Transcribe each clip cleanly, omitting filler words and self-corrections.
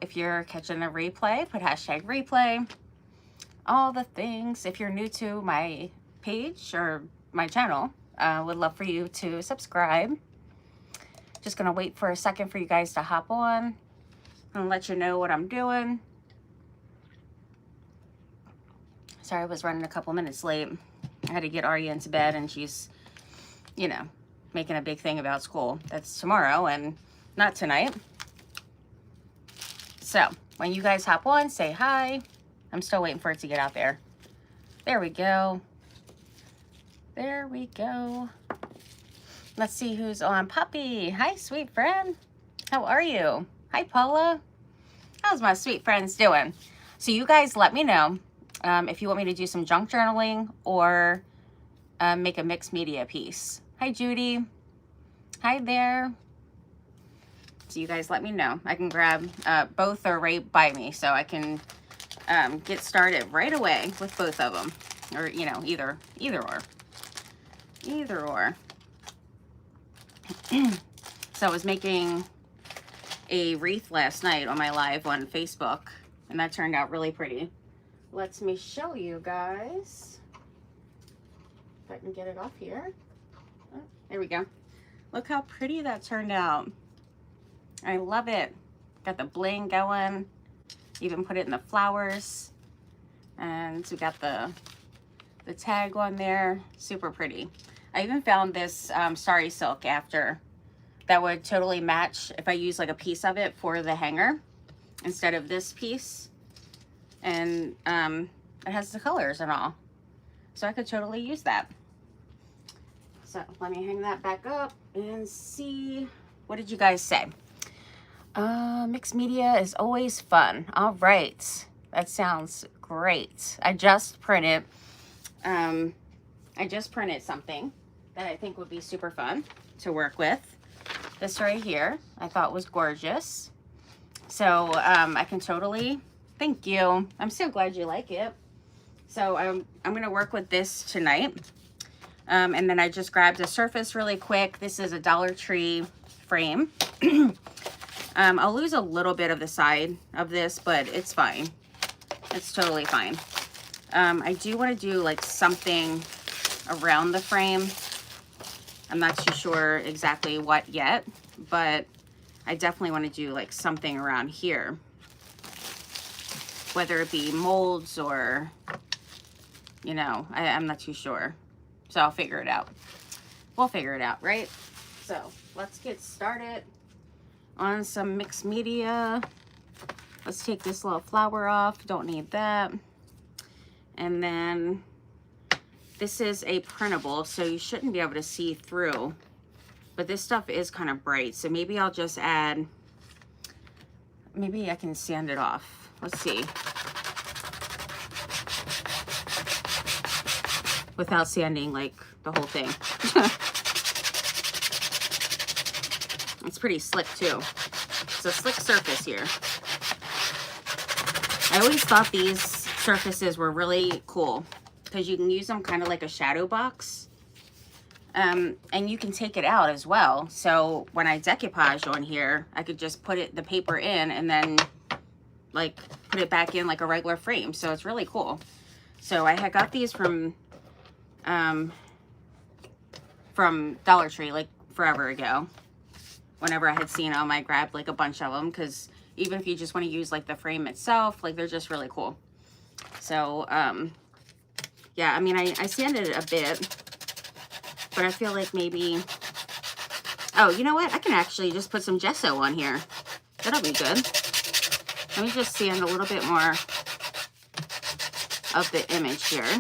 If you're catching a replay, put hashtag replay. All the things. If you're new to my page or my channel, would love for you to subscribe. Just gonna wait for a second for you guys to hop on and let you know what I'm doing. Sorry, I was running a couple minutes late. I had to get Arya into bed, and she's, you know, making a big thing about school. That's tomorrow and not tonight. So when you guys hop on, say hi. I'm still waiting for it to get out there. There we go. There we go. Let's see who's on. Puppy. Hi, sweet friend. How are you? Hi, Paula. How's my sweet friends doing? So you guys let me know if you want me to do some junk journaling or make a mixed media piece. Hi, Judy. Hi there. So you guys let me know. I can grab both are right by me, so I can get started right away with both of them, or you know, either or. So I was making a wreath last night on my live on Facebook, and that turned out really pretty. Let me show you guys if I can get it off here. Oh, there we go. Look how pretty that turned out. I love it. Got the bling going. Even put it in the flowers, and we got the tag on there. Super pretty. I even found this sari silk after that would totally match if I use like a piece of it for the hanger instead of this piece, and it has the colors and all, so I could totally use that. So let me hang that back up and see, what did you guys say? Mixed media is always fun. All right, that sounds great. I just printed something that I think would be super fun to work with. This right here, I thought was gorgeous. So I can totally, thank you. I'm so glad you like it. So I'm gonna work with this tonight. And then I just grabbed a surface really quick. This is a Dollar Tree frame. I'll lose a little bit of the side of this, but it's fine. It's totally fine. I do want to do like something around the frame. I'm not too sure exactly what yet, but I definitely want to do like something around here, whether it be molds or, you know, I'm not too sure. So I'll figure it out. We'll figure it out, right? So let's get started on some mixed media. Let's take this little flower off. Don't need that. And then this is a printable, so you shouldn't be able to see through, but this stuff is kind of bright, so maybe I'll just add, maybe I can sand it off. Let's see. Without sanding like the whole thing. It's pretty slick too. It's a slick surface here. I always thought these surfaces were really cool because you can use them kind of like a shadow box. And you can take it out as well. So when I decoupage on here, I could just put the paper in and then like put it back in like a regular frame. So it's really cool. So I had got these from Dollar Tree like forever ago. Whenever I had seen them, I grabbed like a bunch of them because even if you just want to use like the frame itself, like they're just really cool. So yeah, I mean, I sanded it a bit, but I feel like maybe, oh, you know what? I can actually just put some gesso on here. That'll be good. Let me just sand a little bit more of the image here.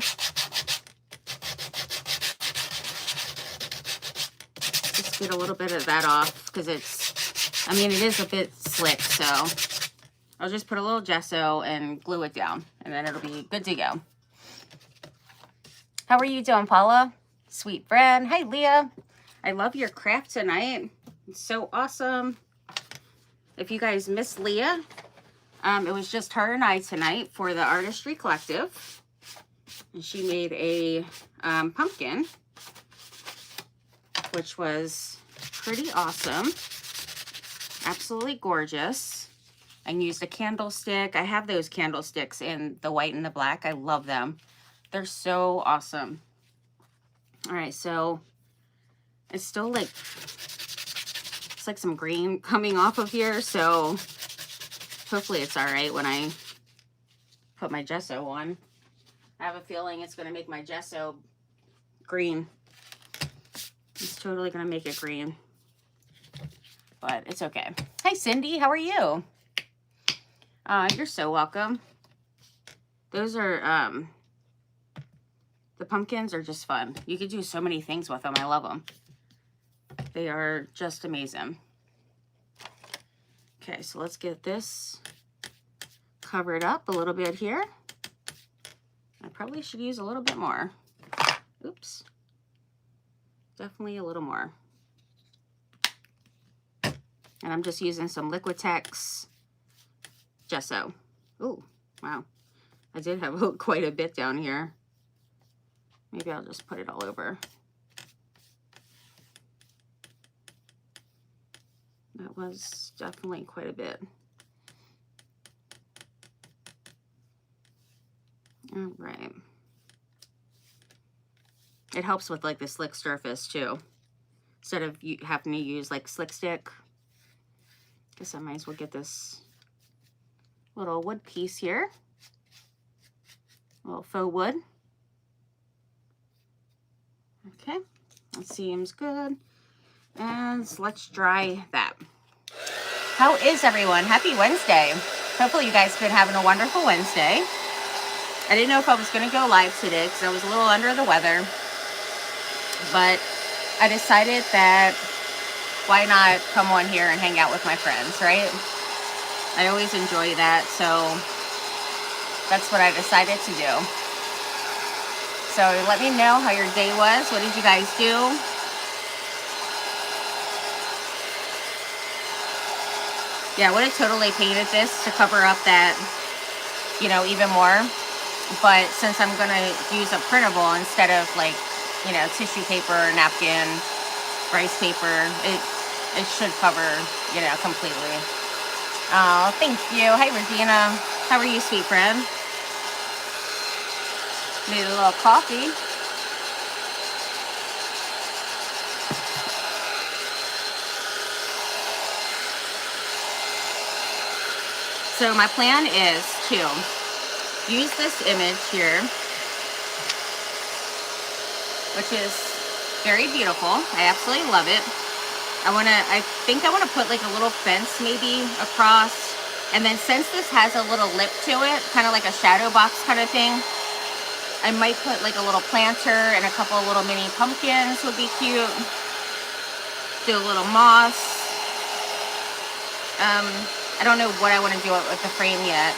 Just get a little bit of that off because it's, I mean, it is a bit slick, so I'll just put a little gesso and glue it down, and then it'll be good to go. How are you doing, Paula? Sweet friend. Hi, Leah. I love your craft tonight. It's so awesome. If you guys missed Leah, it was just her and I tonight for the Artistry Collective. And she made a pumpkin, which was pretty awesome. Absolutely gorgeous. and used a candlestick. I have those candlesticks in the white and the black. I love them. They're so awesome. All right, so it's still like, it's like some green coming off of here, so hopefully it's all right when I put my gesso on. I have a feeling it's going to make my gesso green. It's totally going to make it green, but it's okay. Hi, Cindy. How are you? You're so welcome. Those are, the pumpkins are just fun. You could do so many things with them. I love them. They are just amazing. Okay, so let's get this covered up a little bit here. I probably should use a little bit more. Oops. Definitely a little more. And I'm just using some Liquitex gesso. Ooh, wow. I did have quite a bit down here. Maybe I'll just put it all over. That was definitely quite a bit. All right. It helps with like the slick surface too. Instead of you having to use like slick stick. Guess I might as well get this little wood piece here. A little faux wood. Okay, that seems good. And let's dry that. How is everyone? Happy Wednesday. Hopefully you guys have been having a wonderful Wednesday. I didn't know if I was going to go live today because I was a little under the weather. But I decided that why not come on here and hang out with my friends, right? I always enjoy that, so that's what I decided to do. So let me know how your day was. What did you guys do? Yeah, I would have totally painted this to cover up that, you know, even more. But since I'm going to use a printable instead of like, you know, tissue paper, napkin, rice paper, it should cover, you know, completely. Oh, thank you. Hi, Regina. How are you, sweet friend? Need a little coffee. So my plan is to use this image here, which is very beautiful. I absolutely love it. I think I want to put like a little fence maybe across. And then since this has a little lip to it, kind of like a shadow box kind of thing, I might put like a little planter and a couple of little mini pumpkins would be cute. Do a little moss. I don't know what I want to do with the frame yet.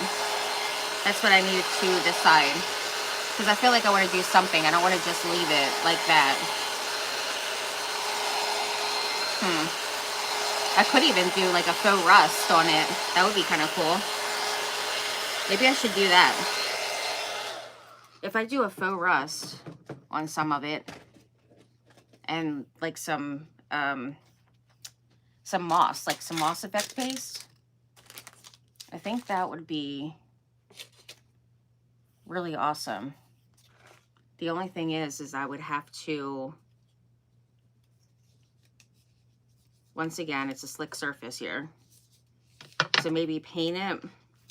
That's what I need to decide. Because I feel like I want to do something. I don't want to just leave it like that. I could even do like a faux rust on it. That would be kind of cool. Maybe I should do that. If I do a faux rust on some of it and like some moss, like some moss effect paste, I think that would be really awesome. The only thing is I would have to, once again, it's a slick surface here. So maybe paint it.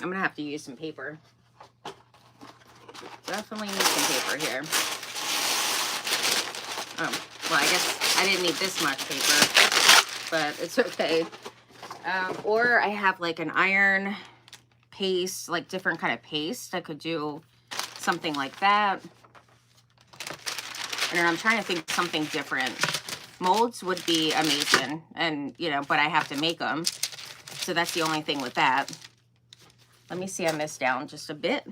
I'm gonna have to use some paper. Definitely need some paper here. Oh, well, I guess I didn't need this much paper, but it's okay. Or I have like an iron paste, like different kind of paste. I could do something like that. And then I'm trying to think of something different. Molds would be amazing, and you know, but I have to make them. So that's the only thing with that. Let me see, I missed down just a bit.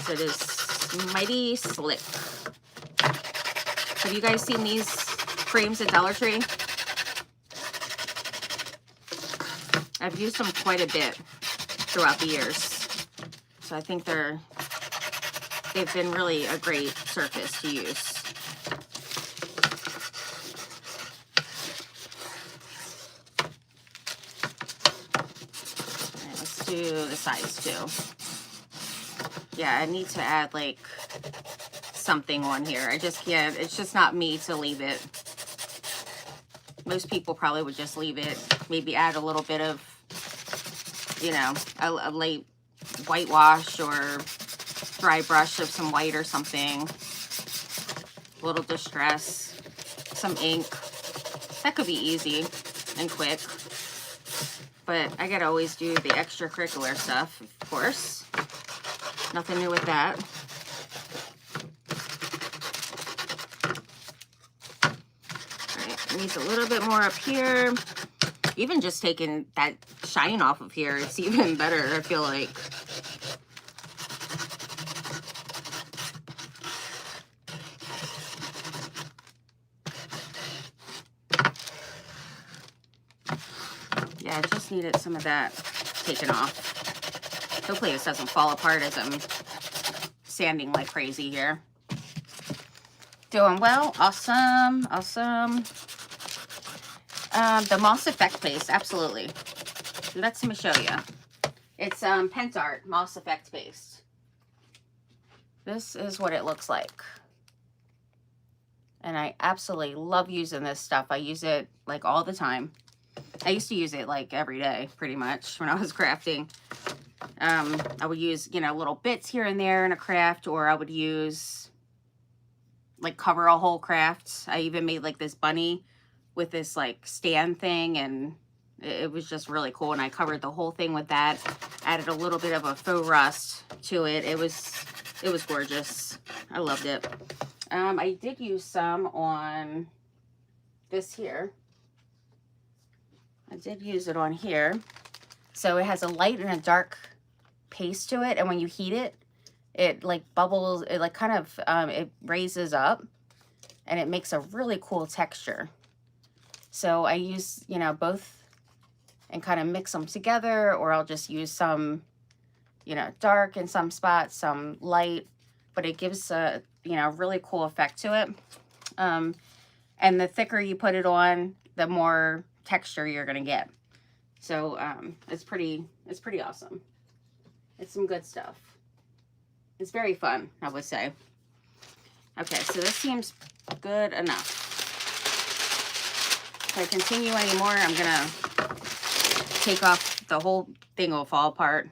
So it is mighty slick. Have you guys seen these frames at Dollar Tree? I've used them quite a bit throughout the years. So I think they've been really a great surface to use. to the sides too. Yeah, I need to add like something on here. I just can't, it's just not me to leave it. Most people probably would just leave it, maybe add a little bit of, you know, a light whitewash or dry brush of some white or something, a little distress, some ink. That could be easy and quick, but I gotta always do the extracurricular stuff, of course. Nothing new with that. All right, needs a little bit more up here. Even just taking that shine off of here, it's even better, I feel like. Yeah, I just needed some of that taken off. Hopefully this doesn't fall apart as I'm sanding like crazy here. Doing well. Awesome. Awesome. The Moss Effect paste. Absolutely. Let me show you. It's Pentart Moss Effect paste. This is what it looks like. And I absolutely love using this stuff. I use it like all the time. I used to use it like every day, pretty much, when I was crafting. I would use, you know, little bits here and there in a craft, or I would use, like, cover a whole craft. I even made, like, this bunny with this, like, stand thing, and it was just really cool. And I covered the whole thing with that, added a little bit of a faux rust to it. It was gorgeous. I loved it. I did use some on this here. I did use it on here. So it has a light and a dark paste to it, and when you heat it, it like bubbles, it like kind of it raises up, and it makes a really cool texture. So I use, you know, both and kind of mix them together, or I'll just use some, you know, dark in some spots, some light, but it gives a, you know, really cool effect to it. And the thicker you put it on, the more texture you're gonna get. So it's pretty awesome. It's some good stuff. It's very fun, I would say. Okay, so this seems good enough. If I continue anymore, I'm gonna take off, the whole thing will fall apart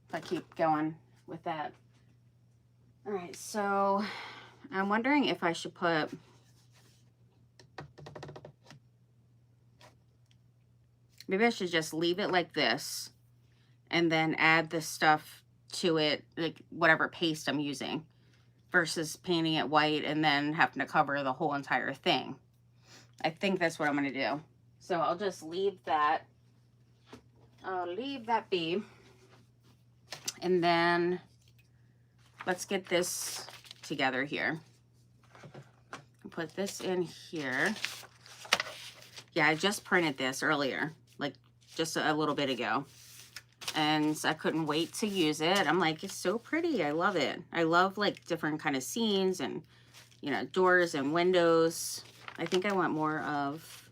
if I keep going with that. All right, so I'm wondering if I should put, maybe I should just leave it like this and then add the stuff to it, like whatever paste I'm using, versus painting it white and then having to cover the whole entire thing. I think that's what I'm going to do. So I'll just leave that. I'll leave that be. And then let's get this together here. Put this in here. Yeah, I just printed this earlier, like just a little bit ago. And I couldn't wait to use it. I'm like, it's so pretty. I love it. I love like different kind of scenes and, you know, doors and windows. I think I want more of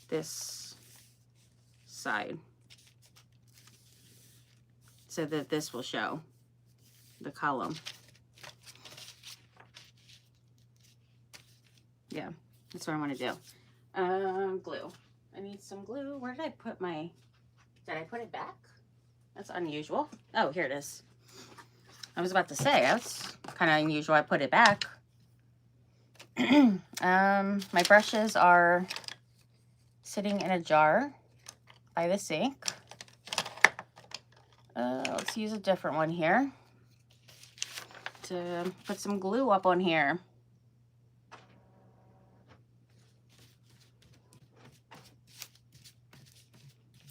this side so that this will show the column. Yeah, that's what I want to do. Glue. I need some glue. Where did I put my... Did I put it back? That's unusual. Oh, here it is. I was about to say, that's kind of unusual. I put it back. My brushes are sitting in a jar by the sink. Let's use a different one here to put some glue up on here.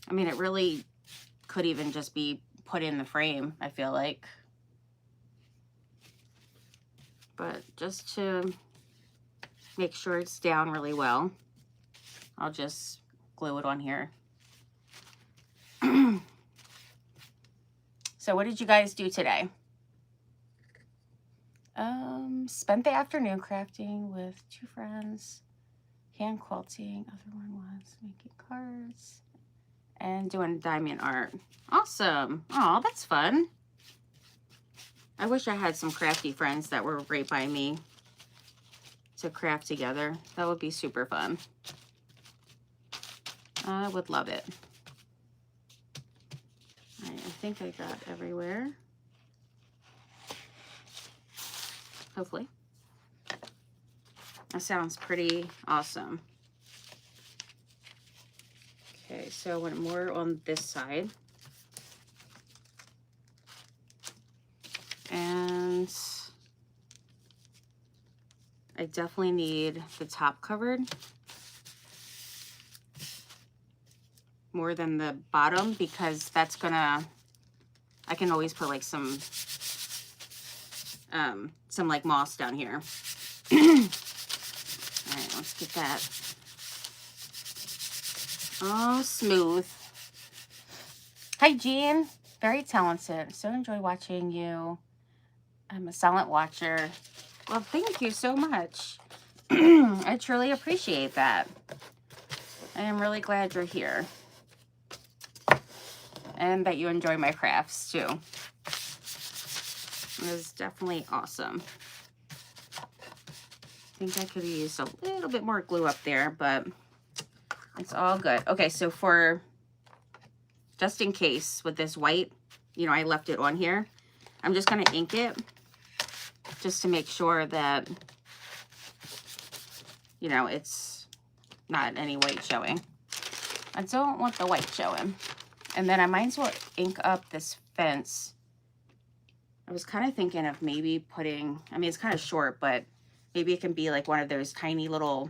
I mean, it really could even just be put in the frame, I feel like. But just to make sure it's down really well, I'll just glue it on here. So what did you guys do today? Spent the afternoon crafting with 2 friends, hand quilting. Other one was making cards and doing diamond art. Awesome. Oh, that's fun. I wish I had some crafty friends that were right by me to craft together. That would be super fun. I would love it. All right, I think I got everywhere. Hopefully. That sounds pretty awesome. Okay, so I went more on this side. And I definitely need the top covered more than the bottom, because that's gonna, I can always put like some like moss down here. All right, let's get that all smooth. Hi, Jean. Very talented. So enjoy watching you. I'm a silent watcher. Well, thank you so much. I truly appreciate that. I am really glad you're here. And that you enjoy my crafts too. It was definitely awesome. I think I could have used a little bit more glue up there, but it's all good. Okay, so for just in case with this white, you know, I left it on here. I'm just going to ink it just to make sure that, you know, it's not any white showing. I don't want the white showing. And then I might as well ink up this fence. I was kind of thinking of maybe putting, I mean, it's kind of short, but maybe it can be like one of those tiny little,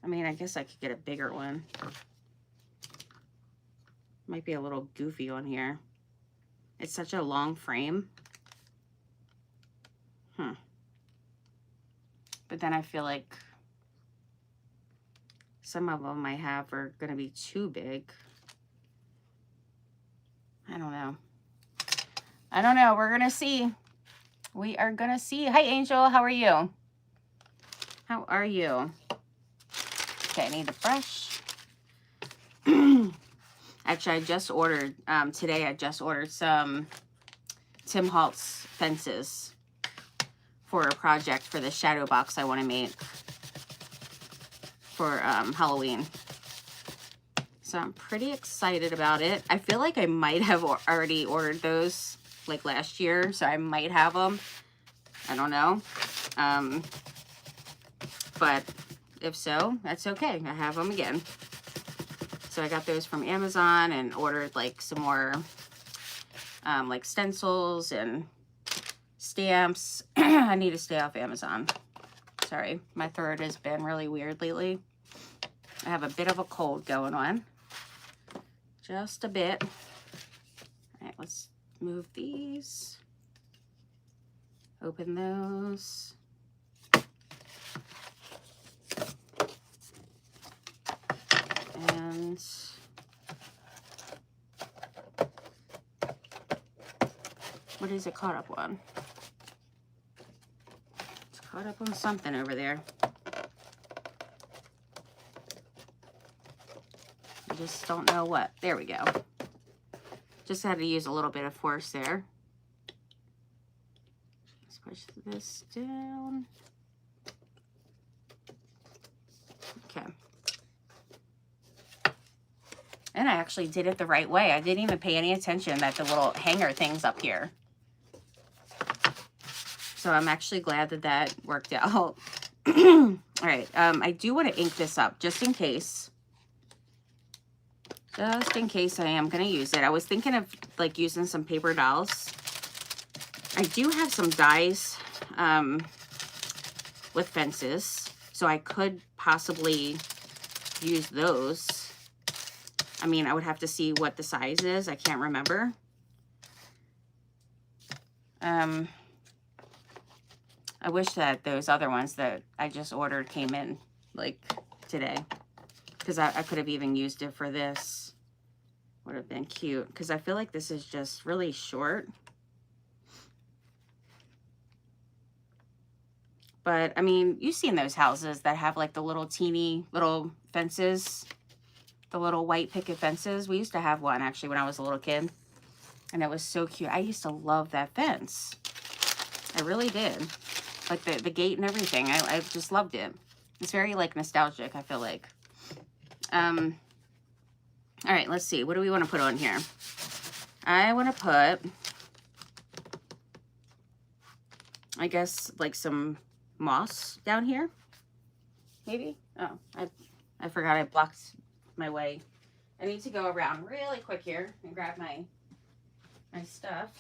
I mean, I guess I could get a bigger one. Might be a little goofy on here. It's such a long frame. But then I feel like some of them I have are going to be too big. I don't know. I don't know. We're going to see. We are going to see. Hi, Angel. How are you? How are you? Okay, I need a brush. Actually, I just ordered, today I just ordered some Tim Holtz fences for a project for the shadow box I want to make for Halloween. So I'm pretty excited about it. I feel like I might have already ordered those like last year, so I might have them. I don't know. But if so, that's okay. I have them again. So I got those from Amazon and ordered like some more like stencils and stamps. I need to stay off Amazon. Sorry, my throat has been really weird lately. I have a bit of a cold going on. Just a bit. All right, let's move these. Open those. And what is it caught up on? It's caught up on something over there. I just don't know what. There we go. Just had to use a little bit of force there. Let's push this down. Okay. And I actually did it the right way. I didn't even pay any attention that the little hanger thing's up here. So I'm actually glad that that worked out. All right, I do want to ink this up just in case. Just in case I am going to use it. I was thinking of like using some paper dolls. I do have some dies with fences, so I could possibly use those. I mean, I would have to see what the size is. I can't remember. I wish that those other ones that I just ordered came in like today, because I could have even used it for this. Would have been cute, because I feel like this is just really short. But I mean, you've seen those houses that have like the little teeny little fences. The little white picket fences. We used to have one actually when I was a little kid. And it was so cute. I used to love that fence. I really did. Like the gate and everything. I just loved it. It's very like nostalgic, I feel like. All right, let's see. What do we want to put on here? I want to put, I guess, like some moss down here. Maybe? Oh, I forgot I blocked my way. I need to go around really quick here and grab my stuff.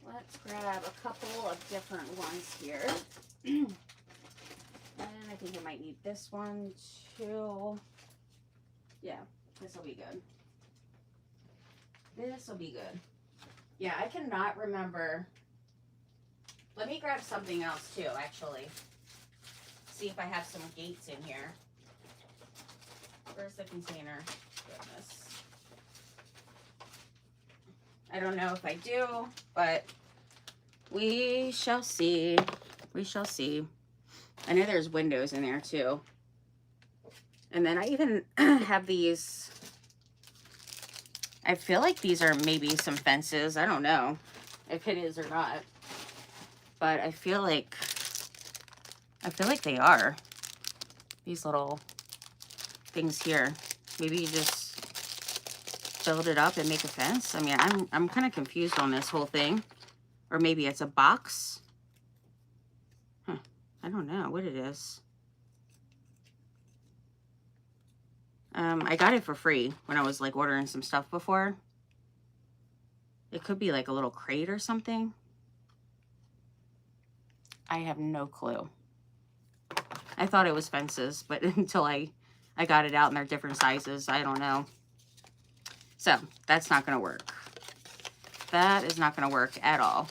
Let's grab a couple of different ones here. And I think I might need this one too. Yeah, this will be good. This will be good. Yeah, I cannot remember. Let me grab something else too, actually. See if I have some gates in here. Where's the container? Goodness. I don't know if I do, but we shall see. We shall see. I know there's windows in there too. And then I even have these. I feel like these are maybe some fences. I don't know if it is or not. But I feel like they are. These little things here. Maybe you just build it up and make a fence. I mean, I'm kind of confused on this whole thing. Or maybe it's a box. Huh. I don't know what it is. I got it for free when I was like ordering some stuff before. It could be like a little crate or something. I have no clue. I thought it was fences, but until I got it out and they're different sizes, I don't know. So that's not going to work. That is not going to work at all.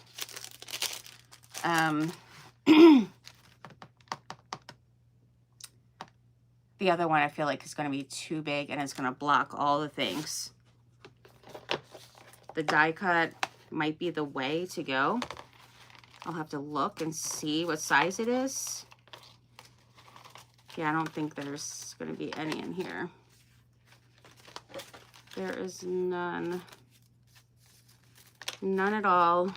The other one I feel like is going to be too big and it's going to block all the things. The die cut might be the way to go. I'll have to look and see what size it is. Yeah, I don't think there's going to be any in here. There is none. None at all.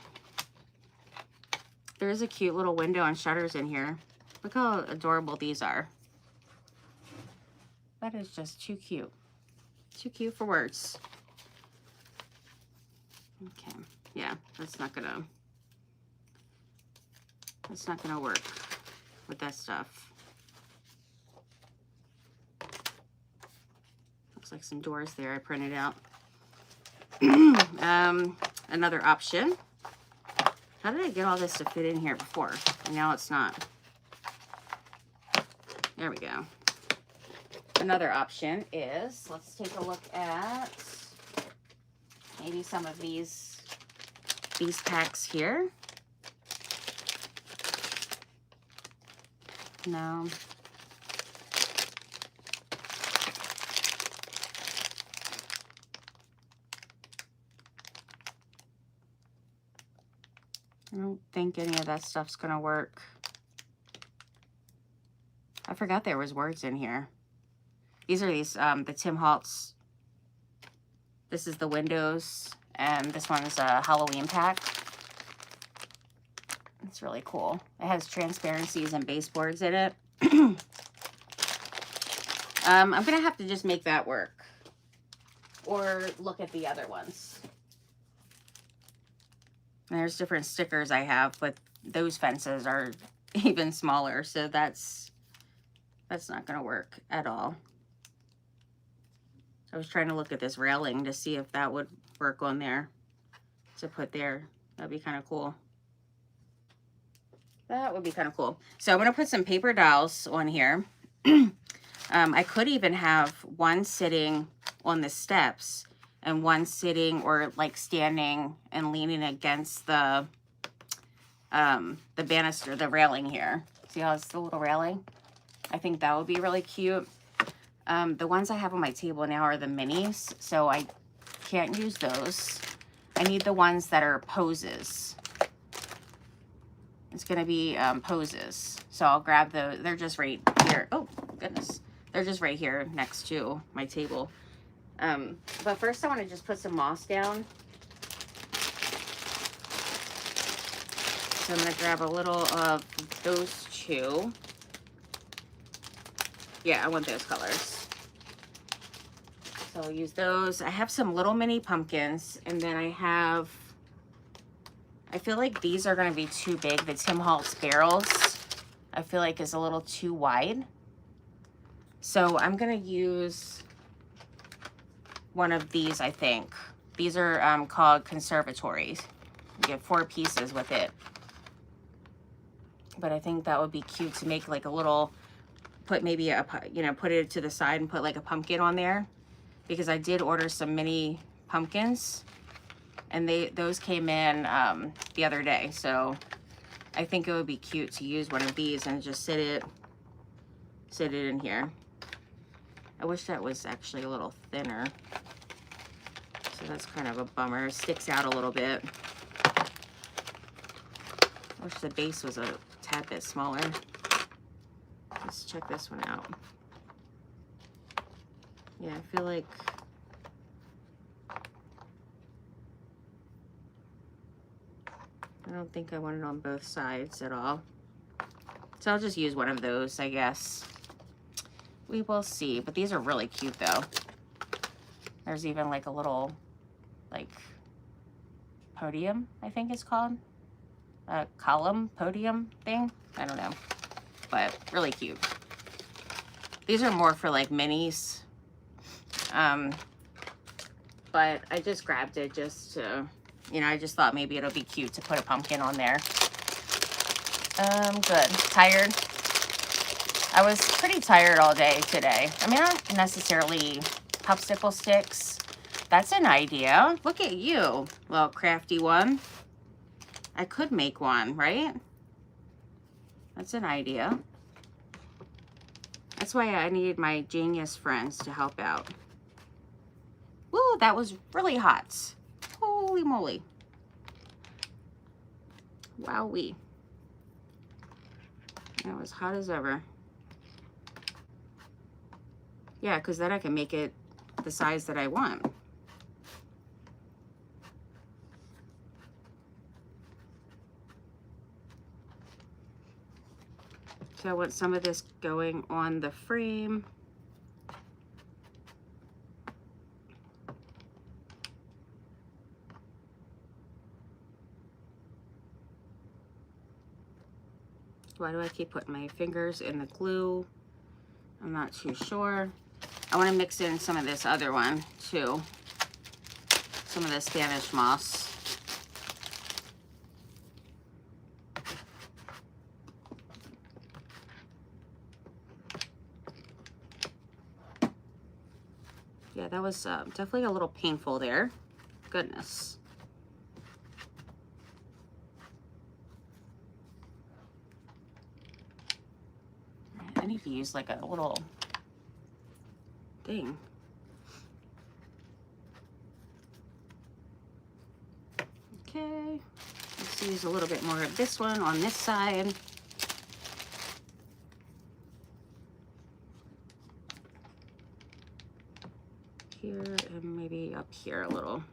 There is a cute little window and shutters in here. Look how adorable these are. That is just too cute. Too cute for words. Okay. Yeah, that's not gonna work with that stuff. Looks like some doors there I printed out. Another option. How did I get all this to fit in here before? And now it's not. There we go. Another option is, let's take a look at maybe some of these packs here. No. I don't think any of that stuff's gonna work. I forgot there was words in here. These are the Tim Holtz. This is the windows, and this one's a Halloween pack. It's really cool. It has transparencies and baseboards in it. I'm gonna have to just make that work, or look at the other ones. And there's different stickers I have, but those fences are even smaller, so that's not gonna work at all. I was trying to look at this railing to see if that would work on there to put there. That'd be kind of cool. That would be kind of cool. So I'm going to put some paper dowels on here. I could even have one sitting on the steps and one sitting or like standing and leaning against the banister, the railing here. See how it's the little railing? I think that would be really cute. The ones I have on my table now are the minis, so I can't use those. I need the ones that are poses. It's going to be poses. So I'll grab those. They're just right here. Oh, goodness. They're just right here next to my table. But first I want to just put some moss down. So I'm going to grab a little of those two. Yeah, I want those colors. So I'll use those. I have some little mini pumpkins, and then I feel like these are going to be too big. The Tim Holtz barrels, I feel like is a little too wide. So I'm going to use one of these, I think. These are called conservatories. You get 4 pieces with it. But I think that would be cute to make like a little, put maybe a, you know, put it to the side and put like a pumpkin on there. Because I did order some mini pumpkins. And those came in the other day. So I think it would be cute to use one of these and just sit it in here. I wish that was actually a little thinner. So that's kind of a bummer. It sticks out a little bit. I wish the base was a tad bit smaller. Let's check this one out. Yeah, I feel like I don't think I want it on both sides at all. So I'll just use one of those, I guess. We will see. But these are really cute though. There's even like a little like podium, I think it's called. A column podium thing. I don't know. But really cute. These are more for like minis. But I just grabbed it just to, you know, I just thought maybe it'll be cute to put a pumpkin on there. Good. Tired. I was pretty tired all day today. I mean, not necessarily popsicle sticks. That's an idea. Look at you, little crafty one. I could make one, right? That's an idea. That's why I needed my genius friends to help out. Woo, that was really hot. Holy moly. Wowee. That was hot as ever. Yeah, because then I can make it the size that I want. So I want some of this going on the frame. Why do I keep putting my fingers in the glue? I'm not too sure. I want to mix in some of this other one too. Some of the Spanish moss. Yeah, that was definitely a little painful there. Goodness. I need to use like a little thing. Okay, let's use a little bit more of this one on this side. Here and maybe up here a little.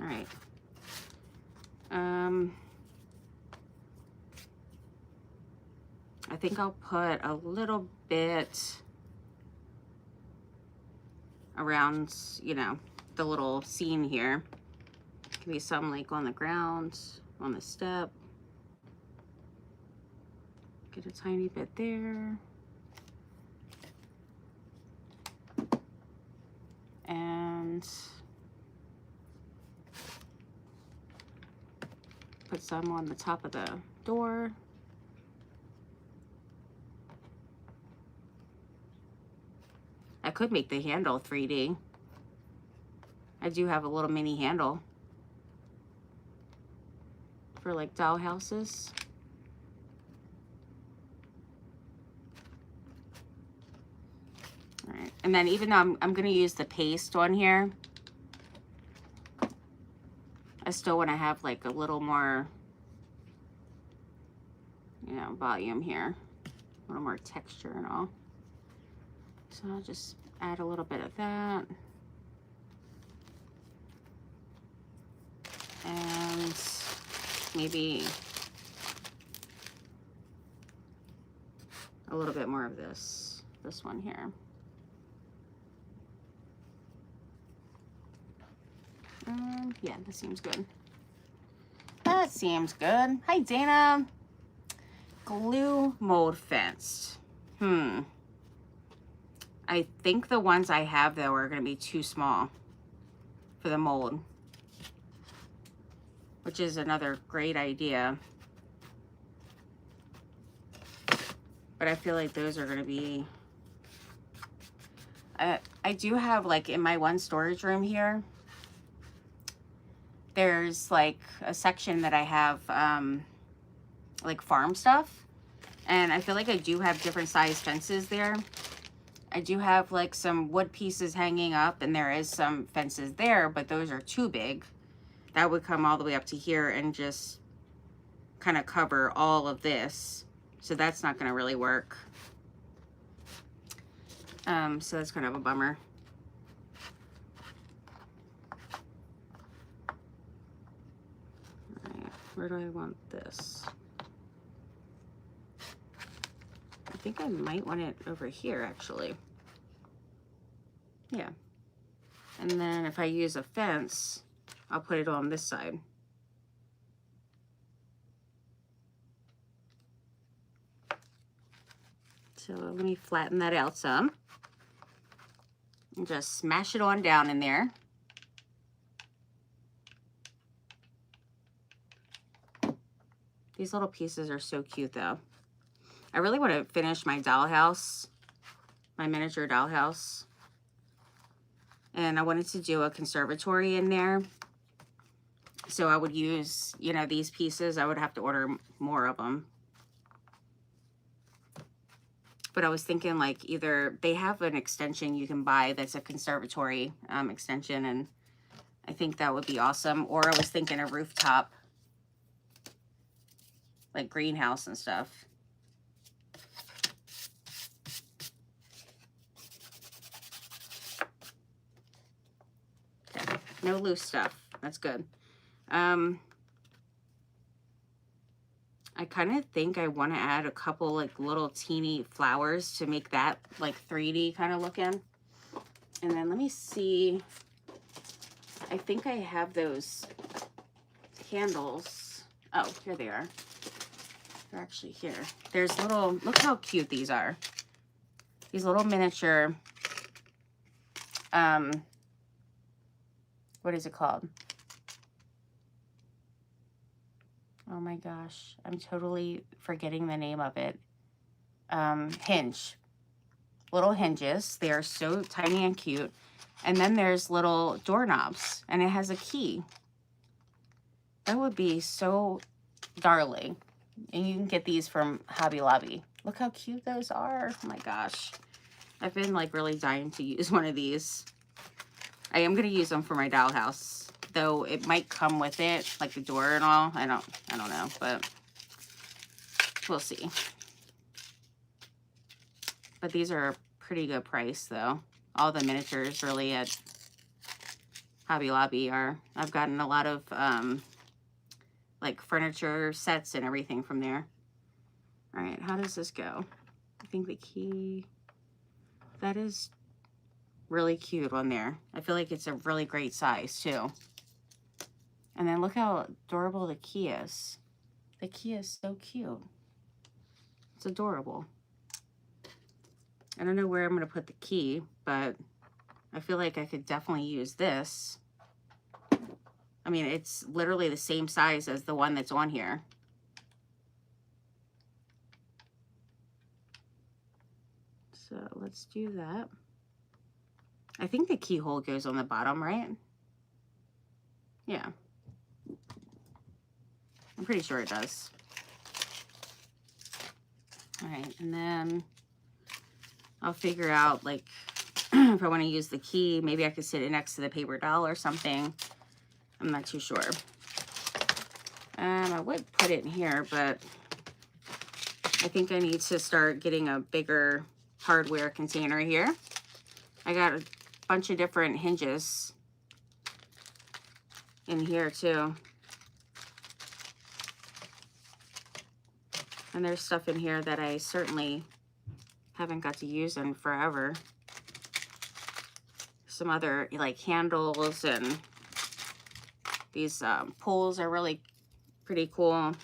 All right. I think I'll put a little bit around, you know, the little scene here. Can be some like on the ground, on the step. Get a tiny bit there. And put some on the top of the door. I could make the handle 3D. I do have a little mini handle for like doll houses. All right, and then even though I'm gonna use the paste on here, I still want to have like a little more, you know, volume here, a little more texture and all. So I'll just add a little bit of that. And maybe a little bit more of this one here. Yeah, this seems good. That seems good. Hi, Dana. Glue mold fenced. I think the ones I have, though, are going to be too small for the mold, which is another great idea. But I feel like those are going to be... I do have, like, in my one storage room here, there's, like, a section that I have, like, farm stuff. And I feel like I do have different size fences there. I do have, like, some wood pieces hanging up, and there is some fences there, but those are too big. That would come all the way up to here and just kind of cover all of this. So that's not going to really work. So that's kind of a bummer. All right, where do I want this? I think I might want it over here, actually. Yeah. And then if I use a fence, I'll put it on this side. So let me flatten that out some. And just smash it on down in there. These little pieces are so cute, though. I really want to finish my dollhouse, my miniature dollhouse. And I wanted to do a conservatory in there. So I would use, you know, these pieces. I would have to order more of them. But I was thinking, like, either they have an extension you can buy that's a conservatory extension, and I think that would be awesome. Or I was thinking a rooftop, like greenhouse and stuff. Okay, no loose stuff. That's good. I kind of think I want to add a couple like little teeny flowers to make that like 3D kind of looking. And then let me see. I think I have those candles. Oh, here they are. They're actually here. There's little, look how cute these are. These little miniature, what is it called? Oh my gosh, I'm totally forgetting the name of it. Hinge. Little hinges. They are so tiny and cute. And then there's little doorknobs, and it has a key. That would be so darling. And you can get these from Hobby Lobby. Look how cute those are. Oh my gosh. I've been like really dying to use one of these. I am going to use them for my dollhouse. Though it might come with it, like the door and all. I don't know, but we'll see. But these are a pretty good price, though. All the miniatures really at Hobby Lobby are. I've gotten a lot of like furniture sets and everything from there. All right, how does this go? I think the key, that is really cute on there. I feel like it's a really great size too. And then look how adorable the key is. The key is so cute. It's adorable. I don't know where I'm going to put the key, but I feel like I could definitely use this. I mean, it's literally the same size as the one that's on here. So let's do that. I think the keyhole goes on the bottom, right? Yeah. I'm pretty sure it does. All right, and then I'll figure out like if I want to use the key, maybe I could sit it next to the paper doll or something. I'm not too sure. I would put it in here, but I think I need to start getting a bigger hardware container here. I got a bunch of different hinges in here too. And there's stuff in here that I certainly haven't got to use in forever. Some other like handles, and these pulls are really pretty cool.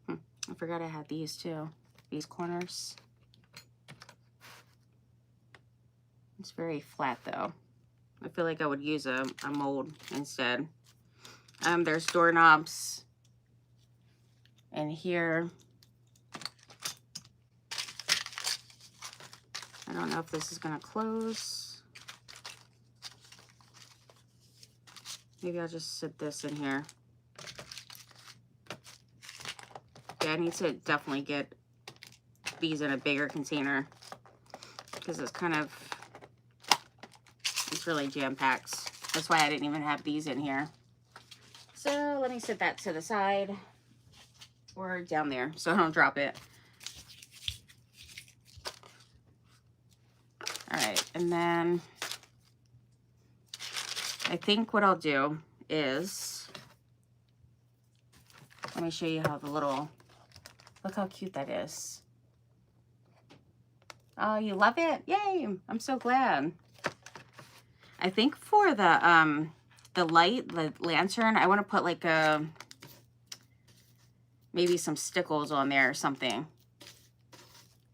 I forgot I had these too, these corners. It's very flat though. I feel like I would use a mold instead. There's doorknobs in here. I don't know if this is gonna close. Maybe I'll just sit this in here. Yeah, I need to definitely get these in a bigger container because it's kind of, it's really jam-packed. That's why I didn't even have these in here. So let me set that to the side or down there so I don't drop it. All right, and then I think what I'll do is, let me show you how the little, look how cute that is. Oh, you love it? Yay, I'm so glad. I think for the light, the lantern, I want to put like a, maybe some stickles on there or something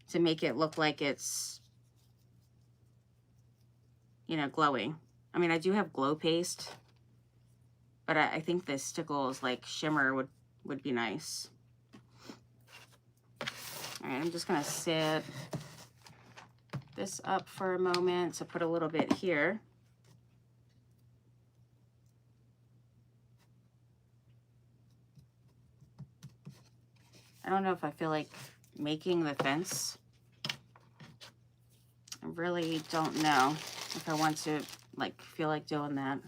to make it look like it's, you know, glowing. I mean, I do have glow paste, but I think the stickles like shimmer would be nice. All right, I'm just gonna sit this up for a moment to put a little bit here. I don't know if I feel like making the fence. I really don't know if I want to like feel like doing that.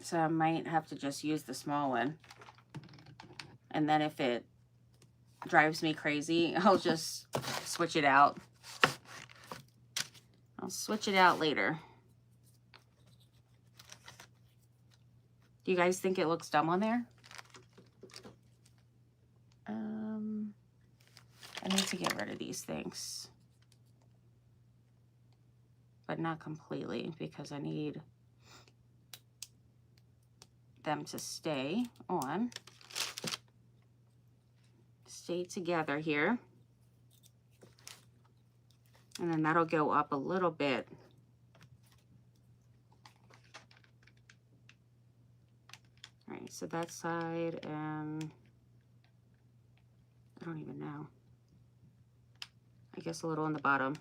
So I might have to just use the small one. And then if it drives me crazy, I'll just switch it out. I'll switch it out later. Do you guys think it looks dumb on there? I need to get rid of these things. But not completely, because I need them to stay on. Stay together here. And then that'll go up a little bit. All right, so that side, and I don't even know. I guess a little on the bottom.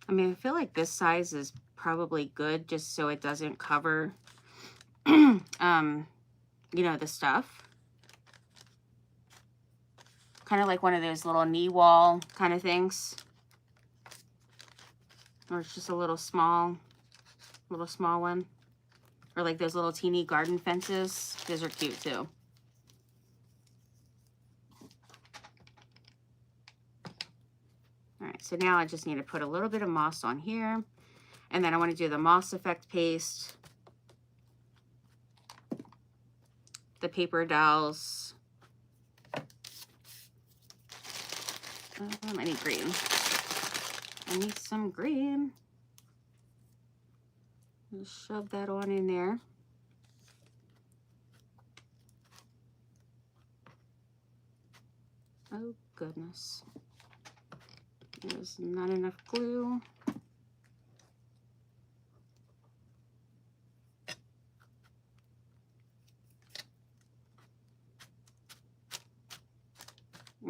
I mean, I feel like this size is probably good just so it doesn't cover, you know, the stuff. Kind of like one of those little knee wall kind of things. Or it's just a little small one. Or like those little teeny garden fences. Those are cute too. All right, so now I just need to put a little bit of moss on here. And then I want to do the moss effect paste. The paper dowels. I need green. I need some green. Just shove that on in there. Oh goodness. There's not enough glue.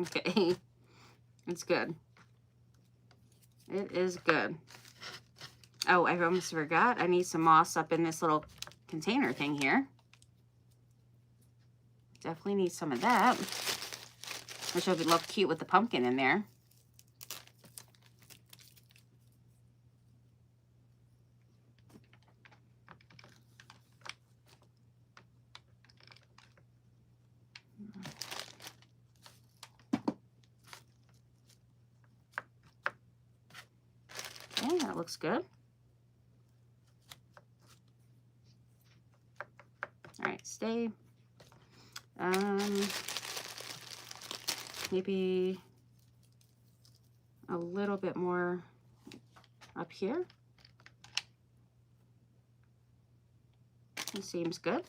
Okay. It's good. It is good. Oh, I almost forgot. I need some moss up in this little container thing here. Definitely need some of that. Which would look cute with the pumpkin in there. Okay, that looks good. All right, stay. Maybe a little bit more up here. It seems good.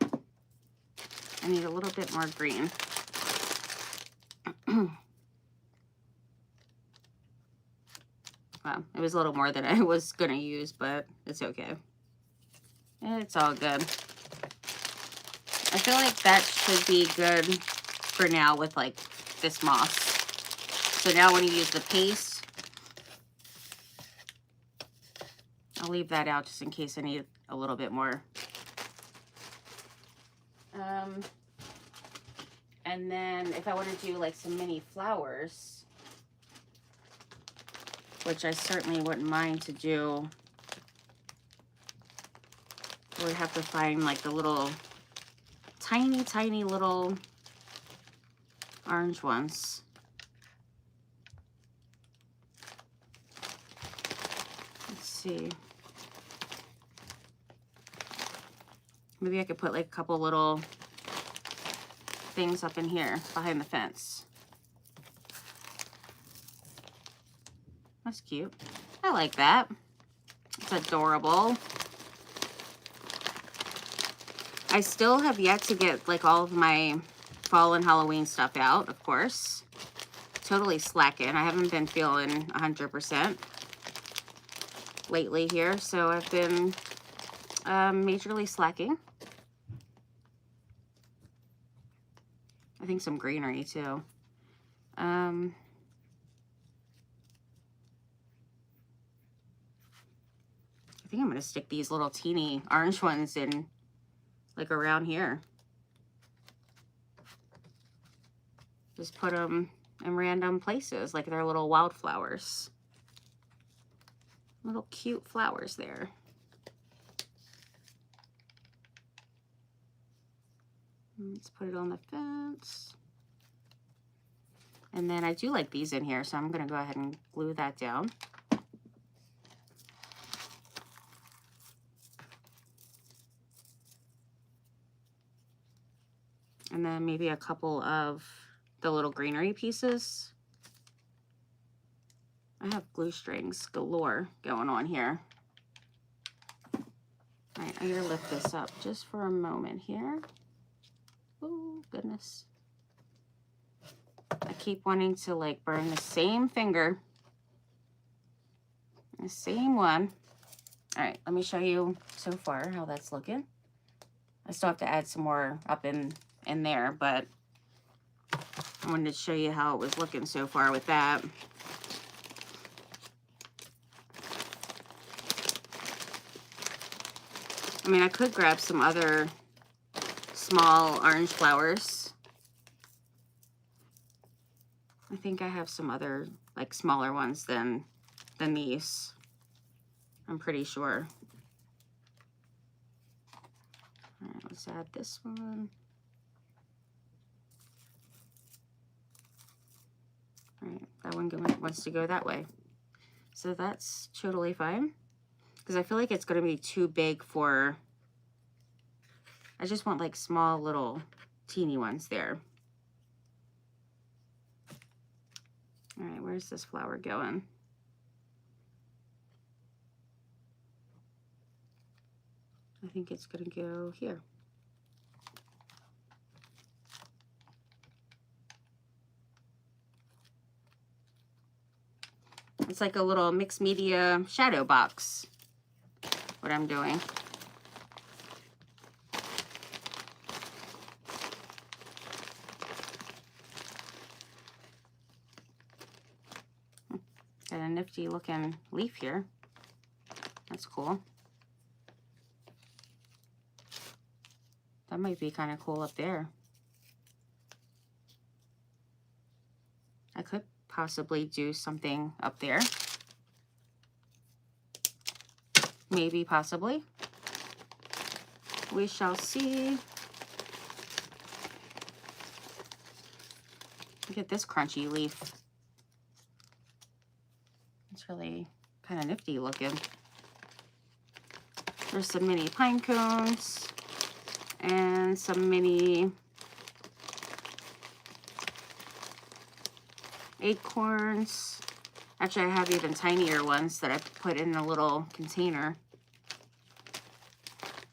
I need a little bit more green. Well, it was a little more than I was gonna use, but it's okay. It's all good. I feel like that should be good for now with like this moss. So now when you use the paste, I'll leave that out just in case I need a little bit more. And then if I want to do like some mini flowers, which I certainly wouldn't mind to do, we'd have to find like the little tiny little orange ones. Let's see. Maybe I could put like a couple little things up in here behind the fence. That's cute. I like that. It's adorable. I still have yet to get like all of my fall and Halloween stuff out, of course. Totally slacking. I haven't been feeling 100% lately here, so I've been majorly slacking. I think some greenery too. I think I'm gonna stick these little teeny orange ones in like around here. Just put them in random places, like they're little wildflowers. Little cute flowers there. Let's put it on the fence. And then I do like these in here, so I'm gonna go ahead and glue that down. And then maybe a couple of the little greenery pieces. I have glue strings galore going on here. All right, I'm gonna lift this up just for a moment here. Oh, goodness. I keep wanting to like burn the same finger. The same one. All right, let me show you so far how that's looking. I still have to add some more up in there, but I wanted to show you how it was looking so far with that. I mean, I could grab some other small orange flowers. I think I have some other like smaller ones than these. I'm pretty sure. All right, let's add this one. All right, that one wants to go that way. So that's totally fine. Because I feel like it's going to be too big for... I just want like small little teeny ones there. All right, where's this flower going? I think it's going to go here. It's like a little mixed media shadow box, what I'm doing. Got a nifty looking leaf here. That's cool. That might be kind of cool up there. I could possibly do something up there. Maybe, possibly. We shall see. Look at this crunchy leaf. It's really kind of nifty looking. There's some mini pine cones and some mini acorns. Actually, I have even tinier ones that I put in a little container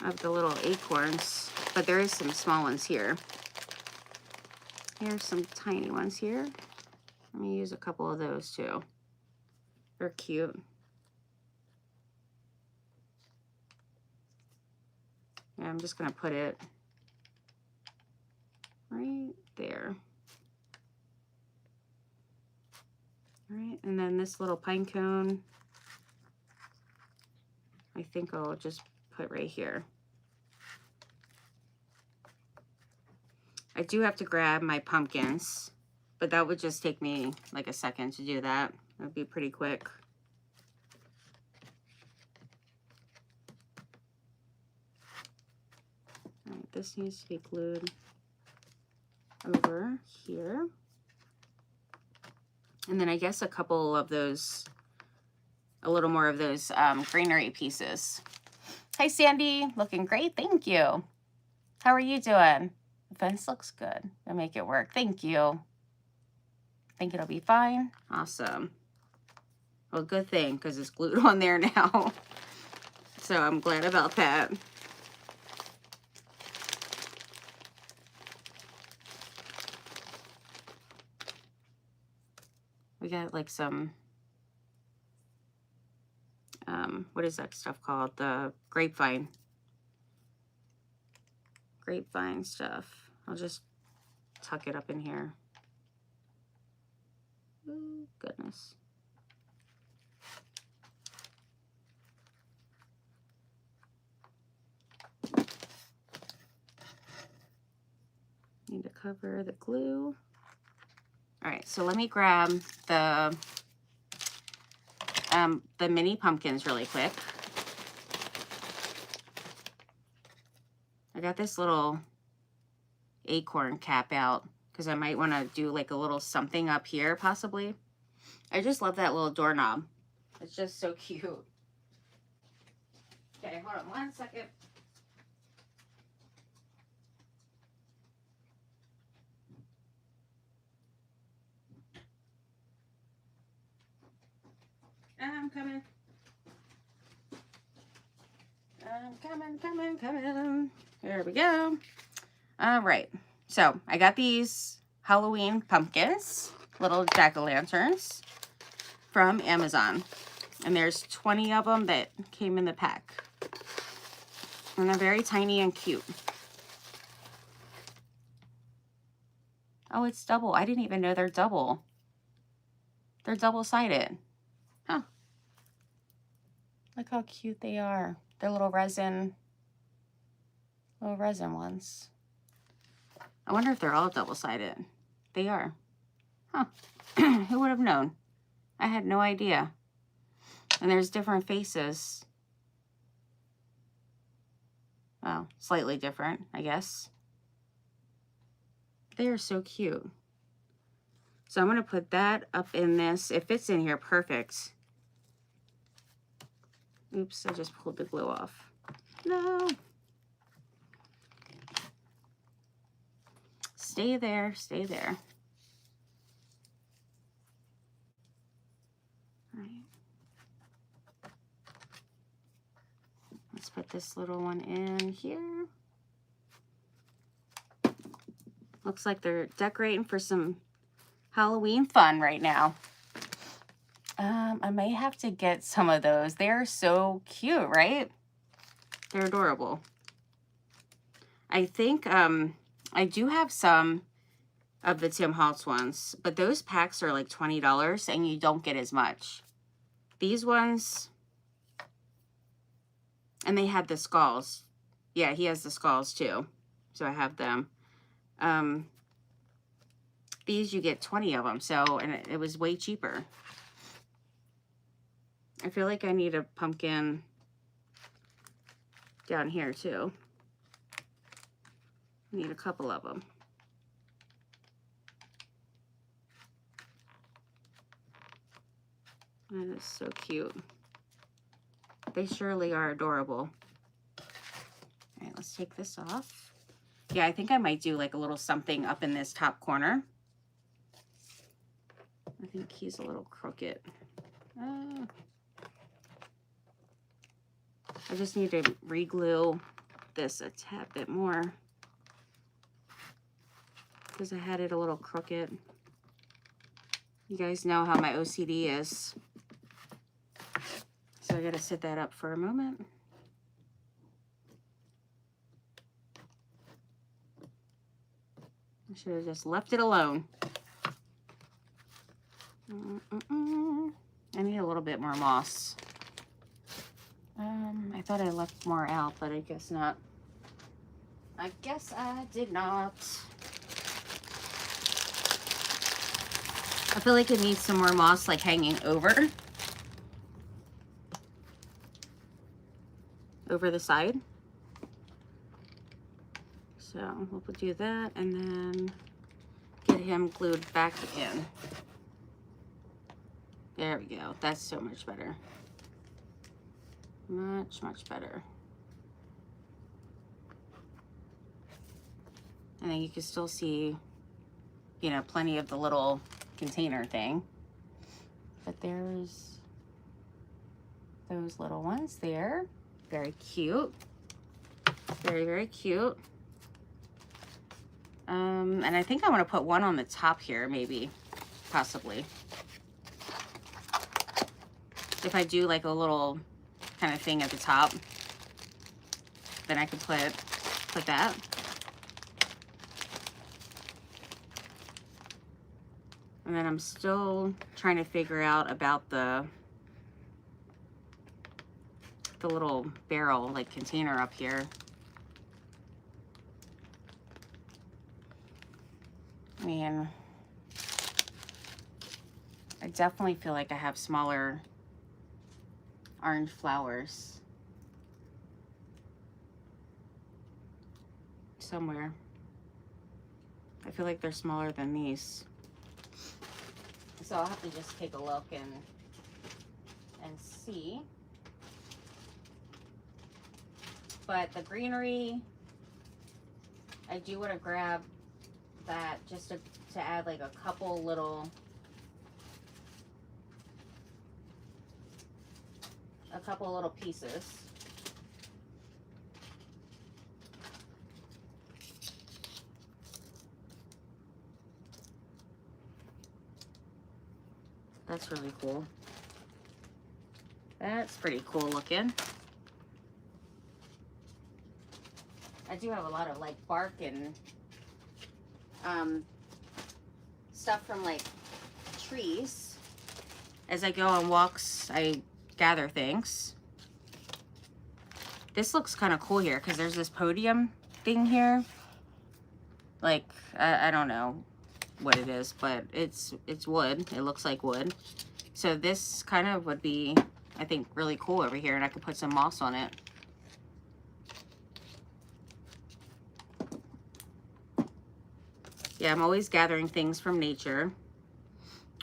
of the little acorns, but there is some small ones here. Here's some tiny ones here. Let me use a couple of those too. They're cute. Yeah, I'm just gonna put it right there. All right, and then this little pine cone, I think I'll just put right here. I do have to grab my pumpkins, but that would just take me like a second to do that. It would be pretty quick. All right, this needs to be glued over here. And then I guess a couple of those, a little more of those greenery pieces. Hi, Sandy. Looking great. Thank you. How are you doing? The fence looks good. I'll make it work. Thank you. Think it'll be fine. Awesome. Well, good thing, because it's glued on there now. So I'm glad about that. We got like some, what is that stuff called? The grapevine stuff. I'll just tuck it up in here. Oh, goodness. Need to cover the glue. All right, so let me grab the mini pumpkins really quick. I got this little acorn cap out because I might want to do like a little something up here possibly. I just love that little doorknob. It's just so cute. Okay, hold on one second. I'm coming. I'm coming. There we go. All right. So I got these Halloween pumpkins, little jack-o'-lanterns from Amazon. And there's 20 of them that came in the pack. And they're very tiny and cute. Oh, it's double. I didn't even know they're double. They're double-sided. Huh. Look how cute they are. They're little resin ones. I wonder if they're all double-sided. They are. Huh. Who would have known? I had no idea. And there's different faces. Well, slightly different, I guess. They are so cute. So I'm going to put that up in this. It fits in here perfect. Oops, I just pulled the glue off. No. Stay there, stay there. All right. Let's put this little one in here. Looks like they're decorating for some Halloween fun right now. I may have to get some of those. They're so cute, right? They're adorable. I think I do have some of the Tim Holtz ones, but those packs are like $20 and you don't get as much. These ones, And they had the skulls. Yeah, he has the skulls too. So I have them. These you get 20 of them. So, and it was way cheaper. I feel like I need a pumpkin down here too. Need a couple of them. That is so cute. They surely are adorable. All right, let's take this off. Yeah, I think I might do like a little something up in this top corner. I think he's a little crooked. I just need to re-glue this a tad bit more because I had it a little crooked. You guys know how my OCD is. So I gotta set that up for a moment. I should have just left it alone. I need a little bit more moss. I thought I left more out, but I guess not. I guess I did not. I feel like it needs some more moss like hanging over the side. So we'll do that and then get him glued back in. There we go. That's so much better. Much, much better. And then you can still see, you know, plenty of the little container thing. But there's those little ones there. Very cute. Very, very cute. And I think I want to put one on the top here, maybe, possibly. If I do like a little kind of thing at the top, then I could put that. And then I'm still trying to figure out about the little barrel, like container up here. I mean, I definitely feel like I have smaller orange flowers somewhere. I feel like they're smaller than these. So I'll have to just take a look and see. But the greenery, I do want to grab that just to add like a couple little pieces. That's really cool. That's pretty cool looking. I do have a lot of like bark and stuff from like trees. As I go on walks, I gather things. This looks kind of cool here because there's this podium thing here. Like, I don't know what it is, but it's wood. It looks like wood. So this kind of would be, I think, really cool over here, and I could put some moss on it. Yeah, I'm always gathering things from nature,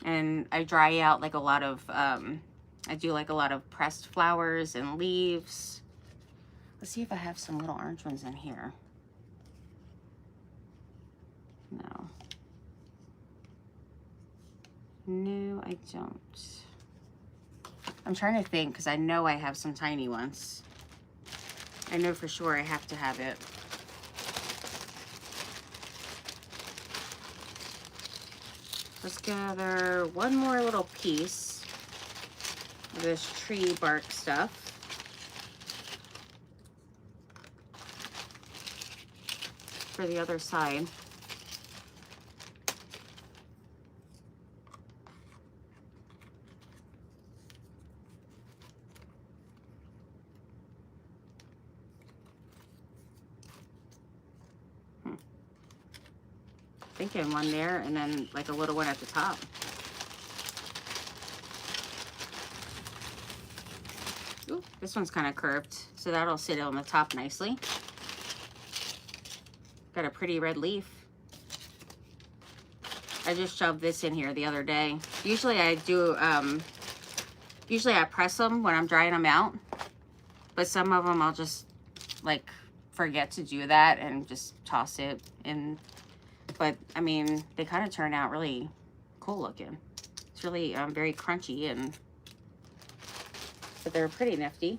and I dry out like a lot of, I do like a lot of pressed flowers and leaves. Let's see if I have some little orange ones in here. No. No, I don't. I'm trying to think because I know I have some tiny ones. I know for sure I have to have it. Let's gather one more little piece of this tree bark stuff. For the other side. thinking one there and then like a little one at the top. Ooh, this one's kind of curved, so that'll sit on the top nicely. Got a pretty red leaf. I just shoved this in here the other day. Usually I do, usually I press them when I'm drying them out, but some of them I'll just like forget to do that and just toss it in. But I mean, they kind of turn out really cool looking. It's really very crunchy, and but they're pretty nifty.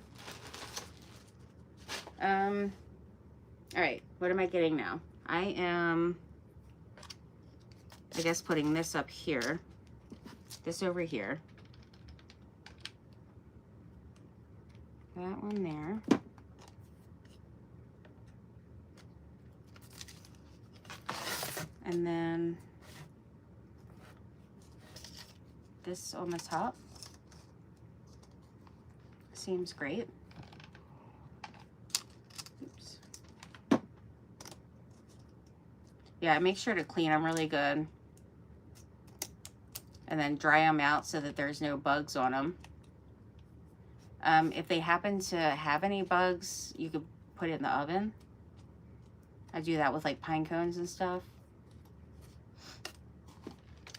All right, what am I getting now? I am, I guess, putting this up here, this over here, that one there. And then this on the top. Seems great. Oops. Yeah, make sure to clean them really good. And then dry them out so that there's no bugs on them. If they happen to have any bugs, you could put it in the oven. I do that with like pine cones and stuff.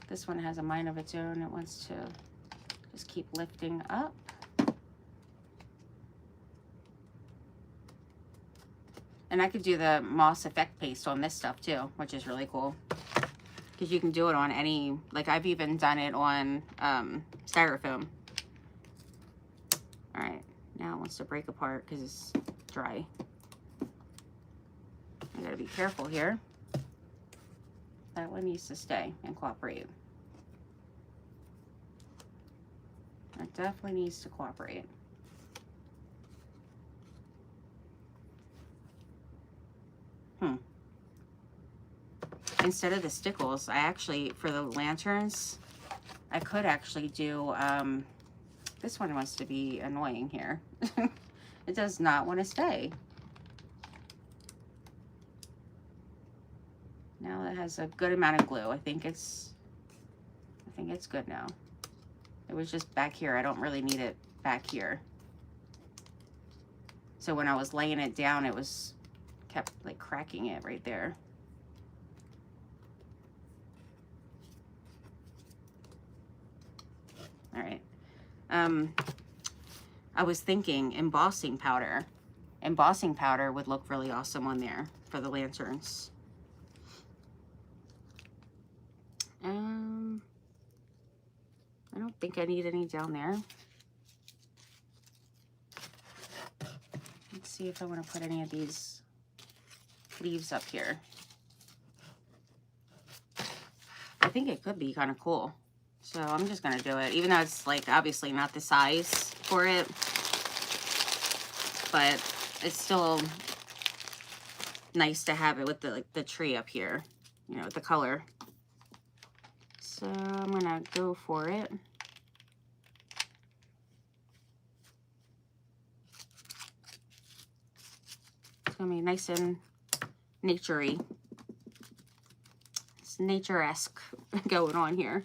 This one has a mind of its own. It wants to just keep lifting up. And I could do the moss effect paste on this stuff too, which is really cool. Because you can do it on any, like I've even done it on styrofoam. All right, now it wants to break apart because it's dry. I gotta be careful here. That one needs to stay and cooperate. That definitely needs to cooperate. Instead of the stickles, I actually, for the lanterns, I could actually do, this one wants to be annoying here. It does not want to stay. Now it has a good amount of glue. I think it's good now. It was just back here. I don't really need it back here. So when I was laying it down, it was kept like cracking it right there. All right. I was thinking embossing powder. Embossing powder would look really awesome on there for the lanterns. I don't think I need any down there. Let's see if I want to put any of these leaves up here. I think it could be kind of cool. So I'm just going to do it, even though it's like obviously not the size for it, but it's still nice to have it with the, like, the tree up here, you know, with the color. So I'm going to go for it. It's going to be nice and nature-y. It's nature-esque going on here.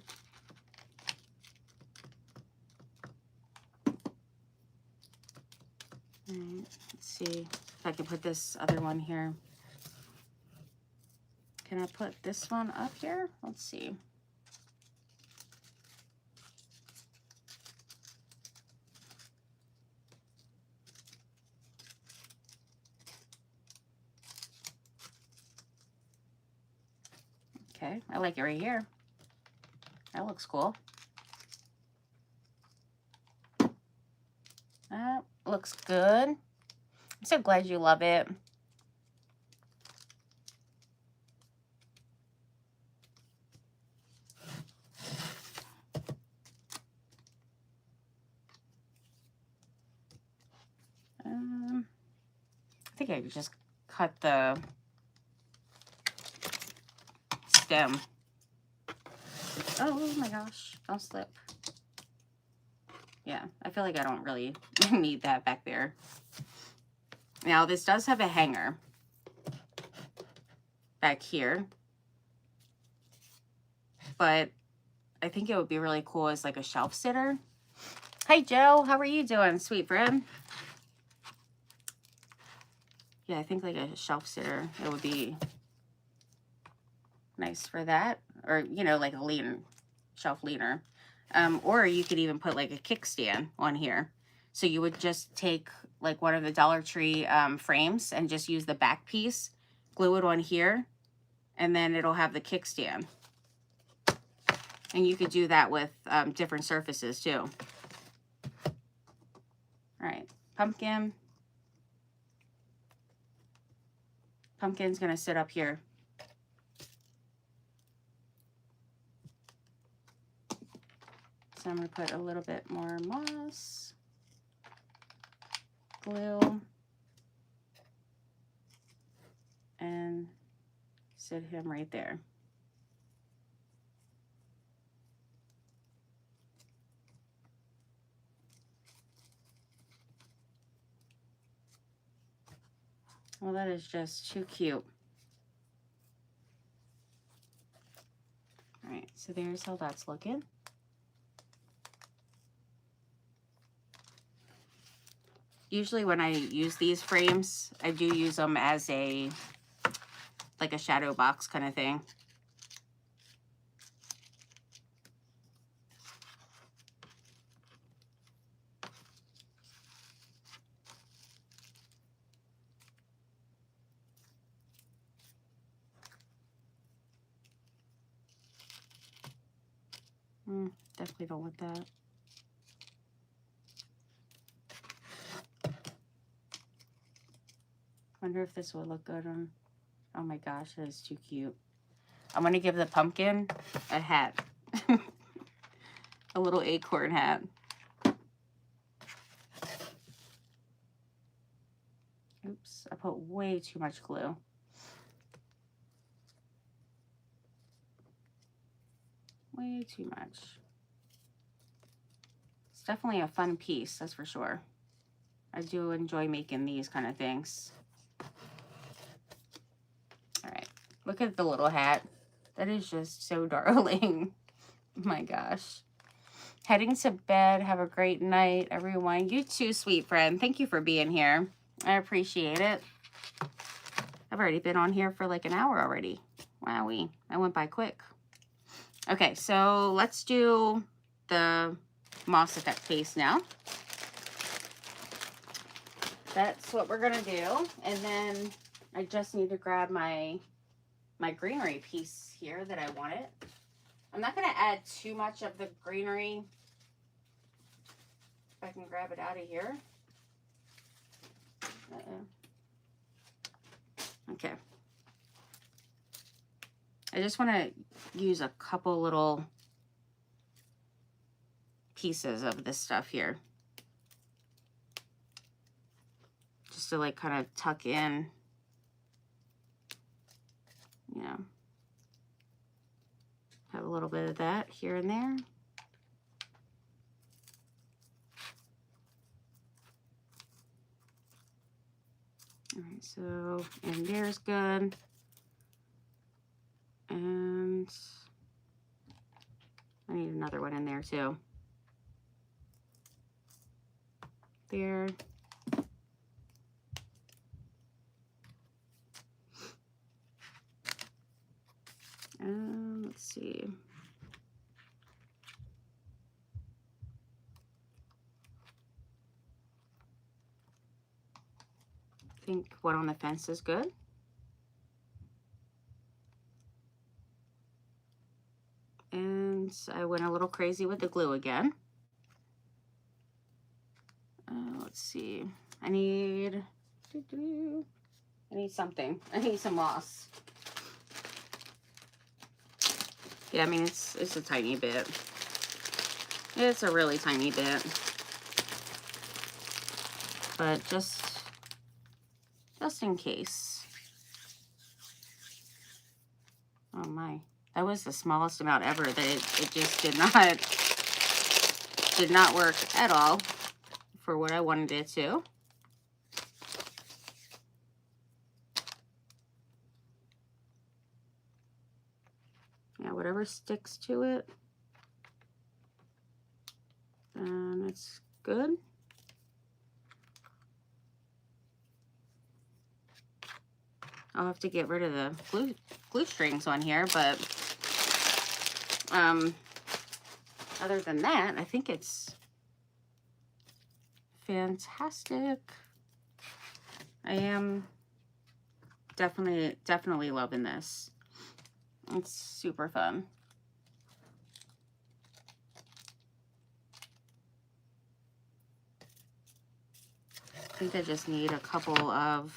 Alright, let's see if I can put this other one here. Can I put this one up here? Let's see. Okay, I like it right here. That looks cool. That looks good. I'm so glad you love it. I think I could just cut the stem. Oh my gosh, don't slip. Yeah, I feel like I don't really need that back there. Now this does have a hanger back here. but I think it would be really cool as like a shelf sitter. Hi, Joe. How are you doing, sweet friend? Yeah, I think like a shelf sitter, it would be nice for that. Or, you know, like a lean shelf leaner. Or you could even put like a kickstand on here. So you would just take like one of the Dollar Tree frames and just use the back piece, glue it on here, and then it'll have the kickstand. And you could do that with different surfaces too. All right, pumpkin. Pumpkin's gonna sit up here. So I'm gonna put a little bit more moss, glue, and sit him right there. Well, that is just too cute. All right, so there's how that's looking. Usually when I use these frames, I do use them as a, like a shadow box kind of thing. Definitely don't want that. Wonder if this would look good on, oh my gosh, that is too cute. I'm gonna give the pumpkin a hat. A little acorn hat. Oops, I put way too much glue. Way too much. It's definitely a fun piece, that's for sure. I do enjoy making these kind of things. All right, look at the little hat. That is just so darling. My gosh. Heading to bed. Have a great night, everyone. You too, sweet friend. Thank you for being here. I appreciate it. I've already been on here for like an hour already. Wowee. I went by quick. Okay, so let's do the Moss Effect paste now. That's what we're gonna do. And then I just need to grab my greenery piece here that I wanted. I'm not gonna add too much of the greenery. If I can grab it out of here. Okay. I just want to use a couple little pieces of this stuff here. Just to like kind of tuck in, you know, have a little bit of that here and there. All right, so in there's good. And I need another one in there too. There. Let's see. I think one on the fence is good. And I went a little crazy with the glue again. Let's see. I need something. I need some moss. Yeah, I mean it's a tiny bit. It's a really tiny bit. But just in case. Oh my. That was the smallest amount ever that it just did not work at all for what I wanted it to. Yeah, whatever sticks to it. And it's good. I'll have to get rid of the glue strings on here, but other than that, I think it's fantastic. I am definitely loving this. It's super fun. I think I just need a couple of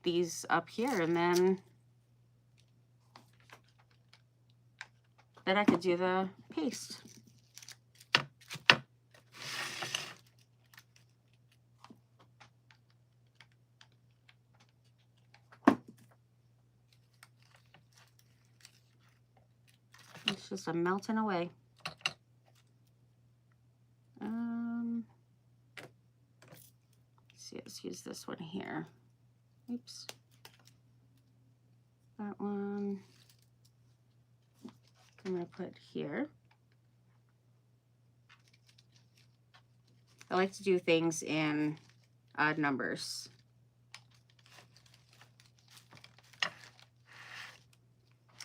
these up here, and then I could do the paste. It's just a melting away. Let's use this one here. Oops. That one I'm going to put here. I like to do things in odd numbers.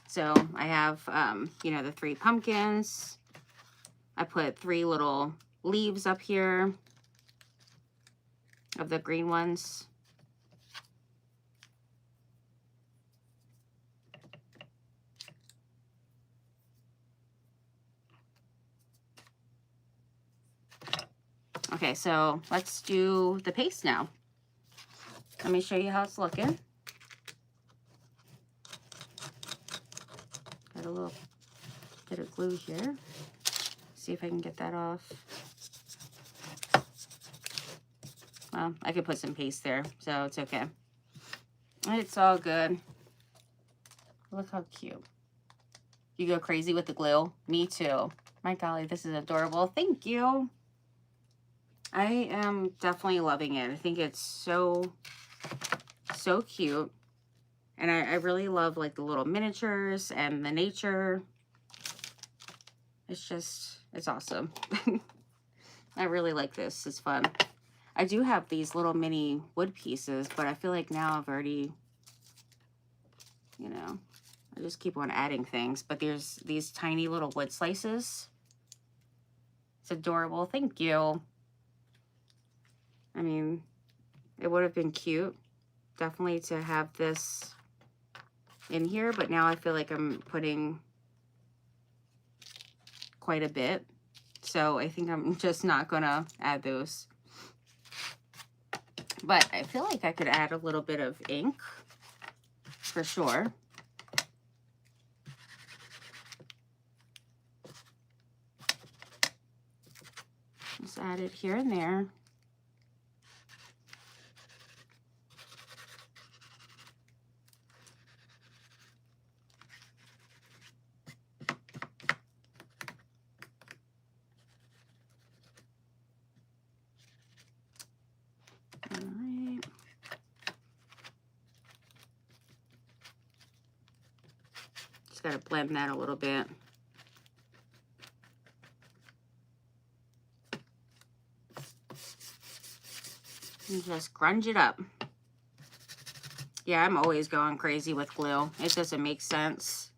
So I have, you know, the 3 pumpkins. I put 3 little leaves up here of the green ones. Okay, so let's do the paste now. Let me show you how it's looking. Got a little bit of glue here. See if I can get that off. Well, I could put some paste there, so it's okay. It's all good. Look how cute. You go crazy with the glue? Me too. My golly, this is adorable. Thank you. I am definitely loving it. I think it's so cute. And I really love like the little miniatures and the nature. It's just, it's awesome. I really like this. It's fun. I do have these little mini wood pieces, but I feel like now I've already, you know, I just keep on adding things. But there's these tiny little wood slices. It's adorable. Thank you. I mean, it would have been cute, definitely, to have this in here, but now I feel like I'm putting quite a bit. So I think I'm just not gonna add those. But I feel like I could add a little bit of ink for sure. Just add it here and there. Got to blend that a little bit. And just grunge it up. Yeah, I'm always going crazy with glue. It doesn't make sense.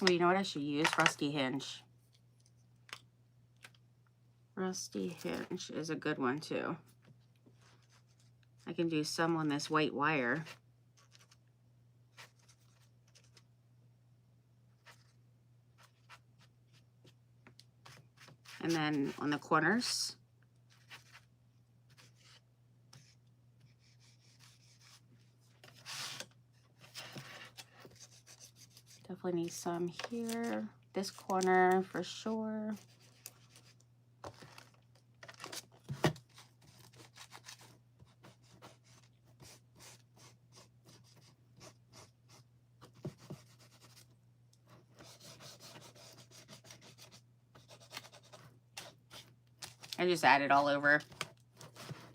Well, you know what I should use? Rusty Hinge. Rusty Hinge is a good one too. I can do some on this white wire. And then on the corners. Definitely need some here. This corner for sure. I just add it all over.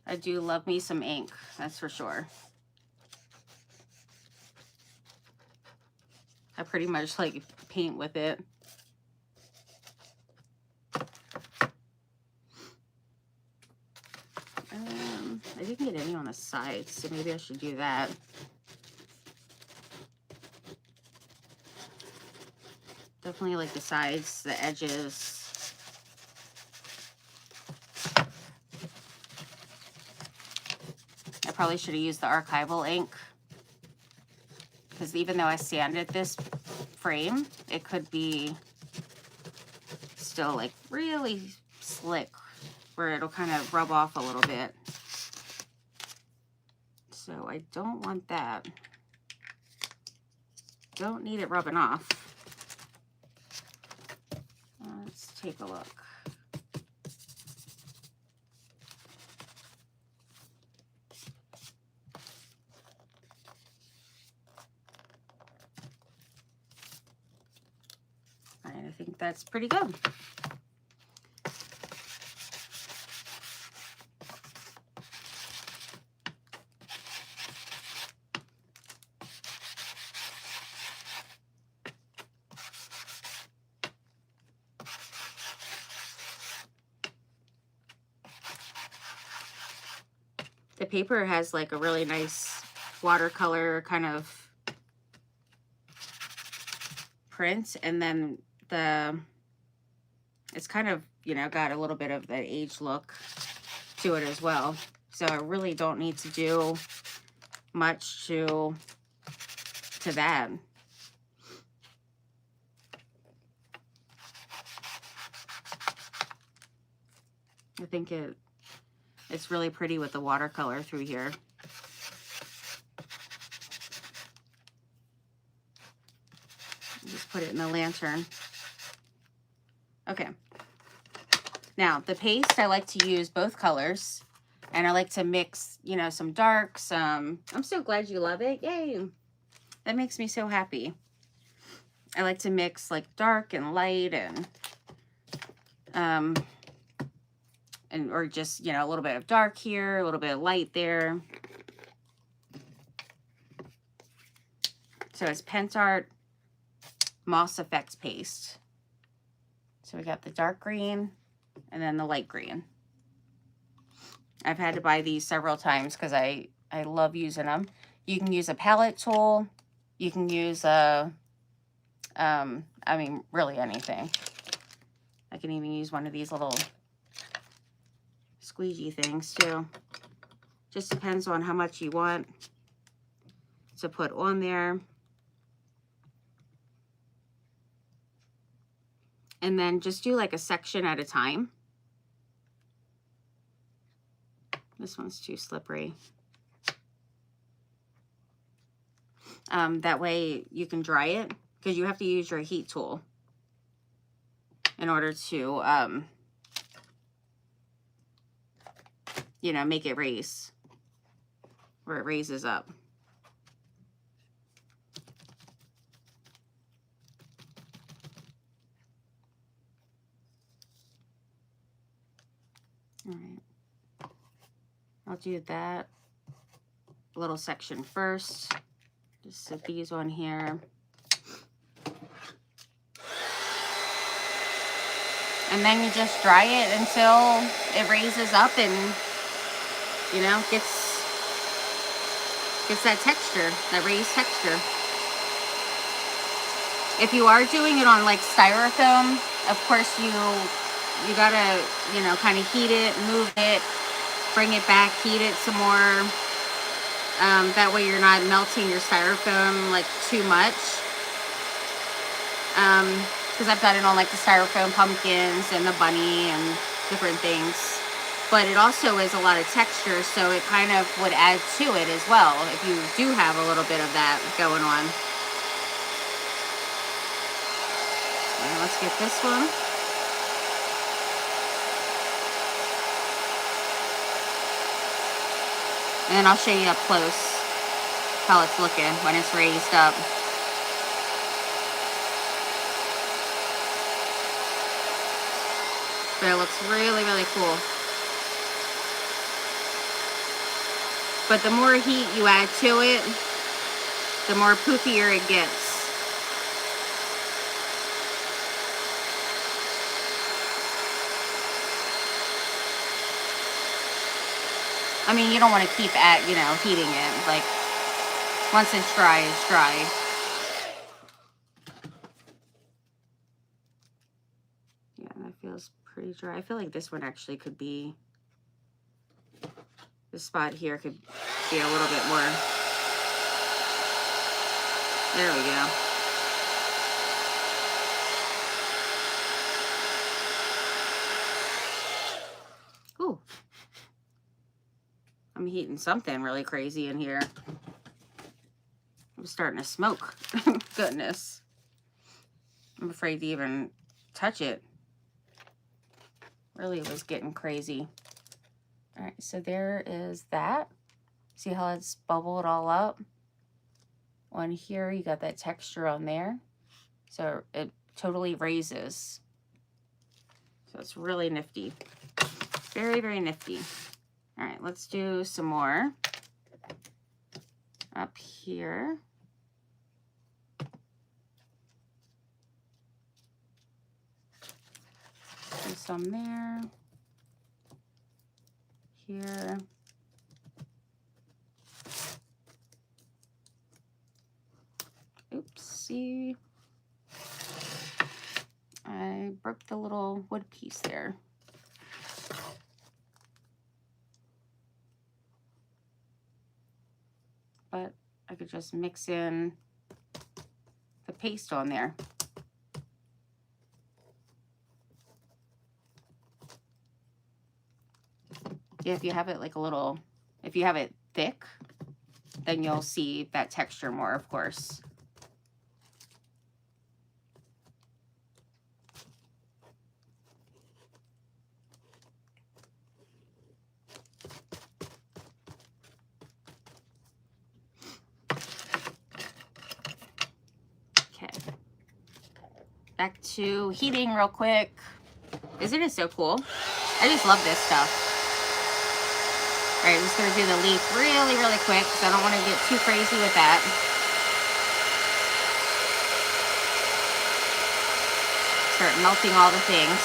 I do love me some ink, that's for sure. I pretty much like paint with it. I didn't get any on the sides, so maybe I should do that. Definitely like the sides, the edges. I probably should have used the archival ink, because even though I sanded this frame, it could be still like really slick, where it'll kind of rub off a little bit. So I don't want that. Don't need it rubbing off. Let's take a look. All right, I think that's pretty good. The paper has like a really nice watercolor kind of print, and then it's kind of, you know, got a little bit of the age look to it as well. So I really don't need to do much to that. I think it's really pretty with the watercolor through here. Just put it in the lantern. Okay. Now, the paste, I like to use both colors, and I like to mix, you know, some darks. I'm so glad you love it. Yay. That makes me so happy. I like to mix like dark and light and or just, you know, a little bit of dark here, a little bit of light there. So it's Pentart Moss Effects paste. So we got the dark green and then the light green. I've had to buy these several times because I love using them. You can use a palette tool. You can use a, I mean, really anything. I can even use one of these little squeegee things too. Just depends on how much you want to put on there. And then just do like a section at a time. This one's too slippery. That way you can dry it, because you have to use your heat tool in order to, you know, make it raise, where it raises up. All right. I'll do that little section first. Just set these on here. And then you just dry it until it raises up and, you know, gets that texture, that raised texture. If you are doing it on like styrofoam, of course you gotta, you know, kind of heat it, move it, bring it back, heat it some more. That way you're not melting your styrofoam like too much. Because I've done it on like the styrofoam pumpkins and the bunny and different things. But it also is a lot of texture, so it kind of would add to it as well if you do have a little bit of that going on. Okay, let's get this one. And then I'll show you up close how it's looking when it's raised up. But it looks really, really cool. but the more heat you add to it, the more poofier it gets. I mean, you don't want to keep at, you know, heating it. Like, once it's dry, it's dry. Yeah, that feels pretty dry. I feel like this one actually could be, this spot here could be a little bit more. There we go. Ooh. I'm heating something really crazy in here. I'm starting to smoke. Goodness. I'm afraid to even touch it. Really was getting crazy. All right, so there is that. See how it's bubbled all up? On here, you got that texture on there. So it totally raises. So it's really nifty. Very, very nifty. All right, let's do some more up here. Do some there. Here. Oopsie. I broke the little wood piece there. But I could just mix in the paste on there. Yeah, if you have it like a little, if you have it thick, then you'll see that texture more, of course. Okay. Back to heating real quick. Isn't it so cool? I just love this stuff. All right, I'm just gonna do the leaf really, really quick because I don't want to get too crazy with that. Start melting all the things.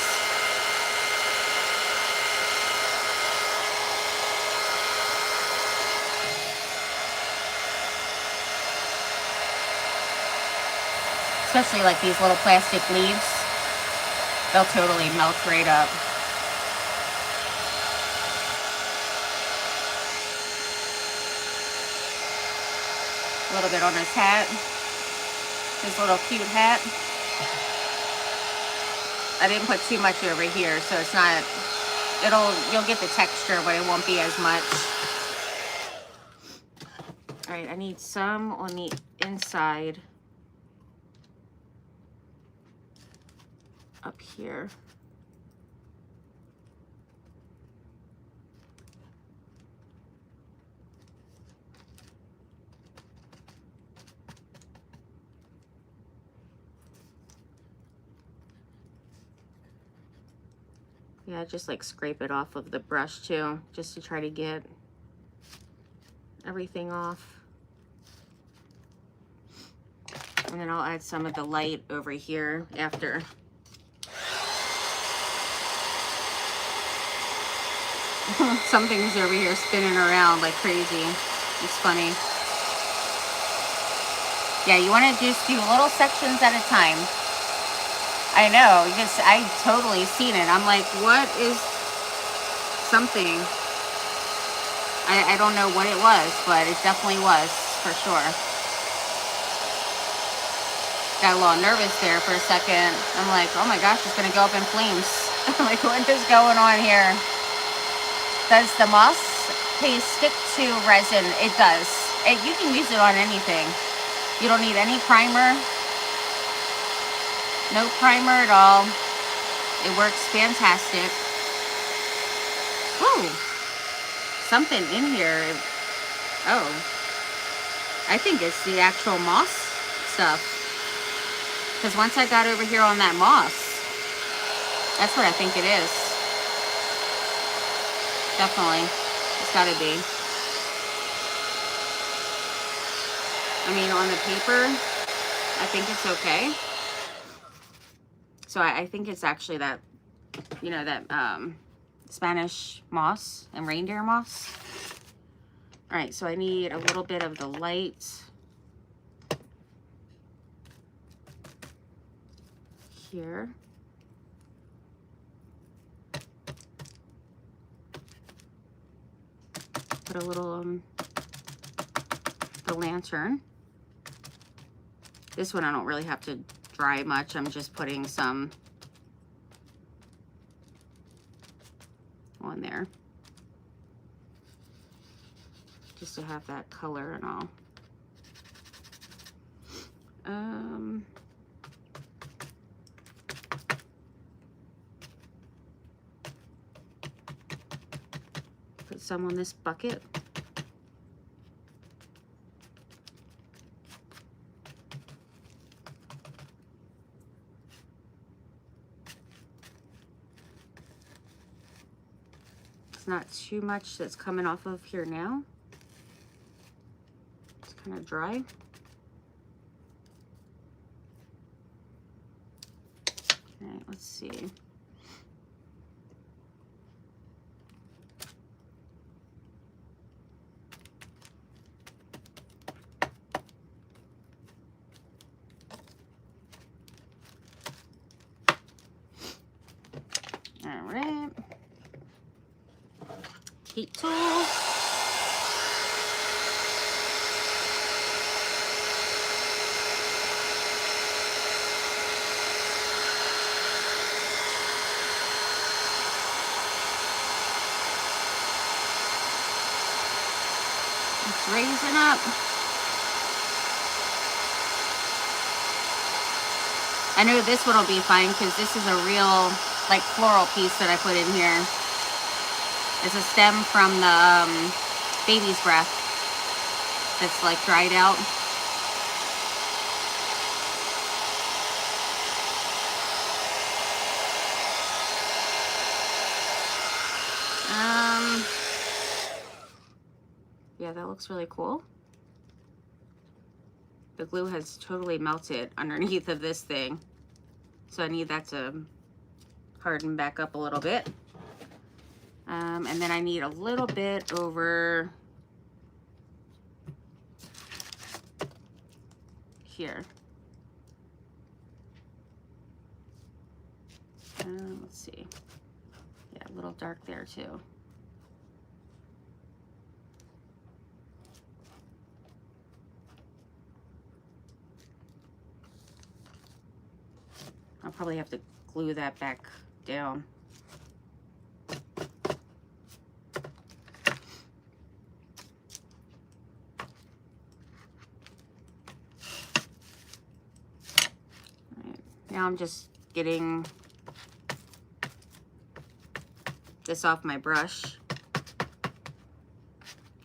Especially like these little plastic leaves. They'll totally melt right up. A little bit on his hat. His little cute hat. I didn't put too much over here, so it's not, you'll get the texture, but it won't be as much. All right, I need some on the inside. Up here. Yeah, just like scrape it off of the brush too, just to try to get everything off. And then I'll add some of the light over here after. Something's over here spinning around like crazy. It's funny. Yeah, you want to just do little sections at a time. I know, because I totally seen it. I'm like, what is something? I don't know what it was, but it definitely was, for sure. Got a little nervous there for a second. I'm like, oh my gosh, it's going to go up in flames. I'm like, what is going on here? Does the moss paste stick to resin? It does. You can use it on anything. You don't need any primer. No primer at all. It works fantastic. Ooh, something in here. Oh, I think it's the actual moss stuff. Because once I got over here on that moss, that's what I think it is. Definitely. It's gotta be. I mean, on the paper, I think it's okay. So I think it's actually that, you know, that Spanish moss and reindeer moss. All right, so I need a little bit of the light here. Put a little the lantern. This one I don't really have to dry much. I'm just putting some on there just to have that color and all. Put some on this bucket. Not too much that's coming off of here now. It's kind of dry. All right, let's see. All right. Heat tool. It's raising up. I know this one will be fine because this is a real like floral piece that I put in here. It's a stem from the baby's breath that's like dried out. Yeah, that looks really cool. The glue has totally melted underneath of this thing, so I need that to harden back up a little bit. And then I need a little bit over here. Let's see. Yeah, a little dark there too. I'll probably have to glue that back down. Now I'm just getting this off my brush.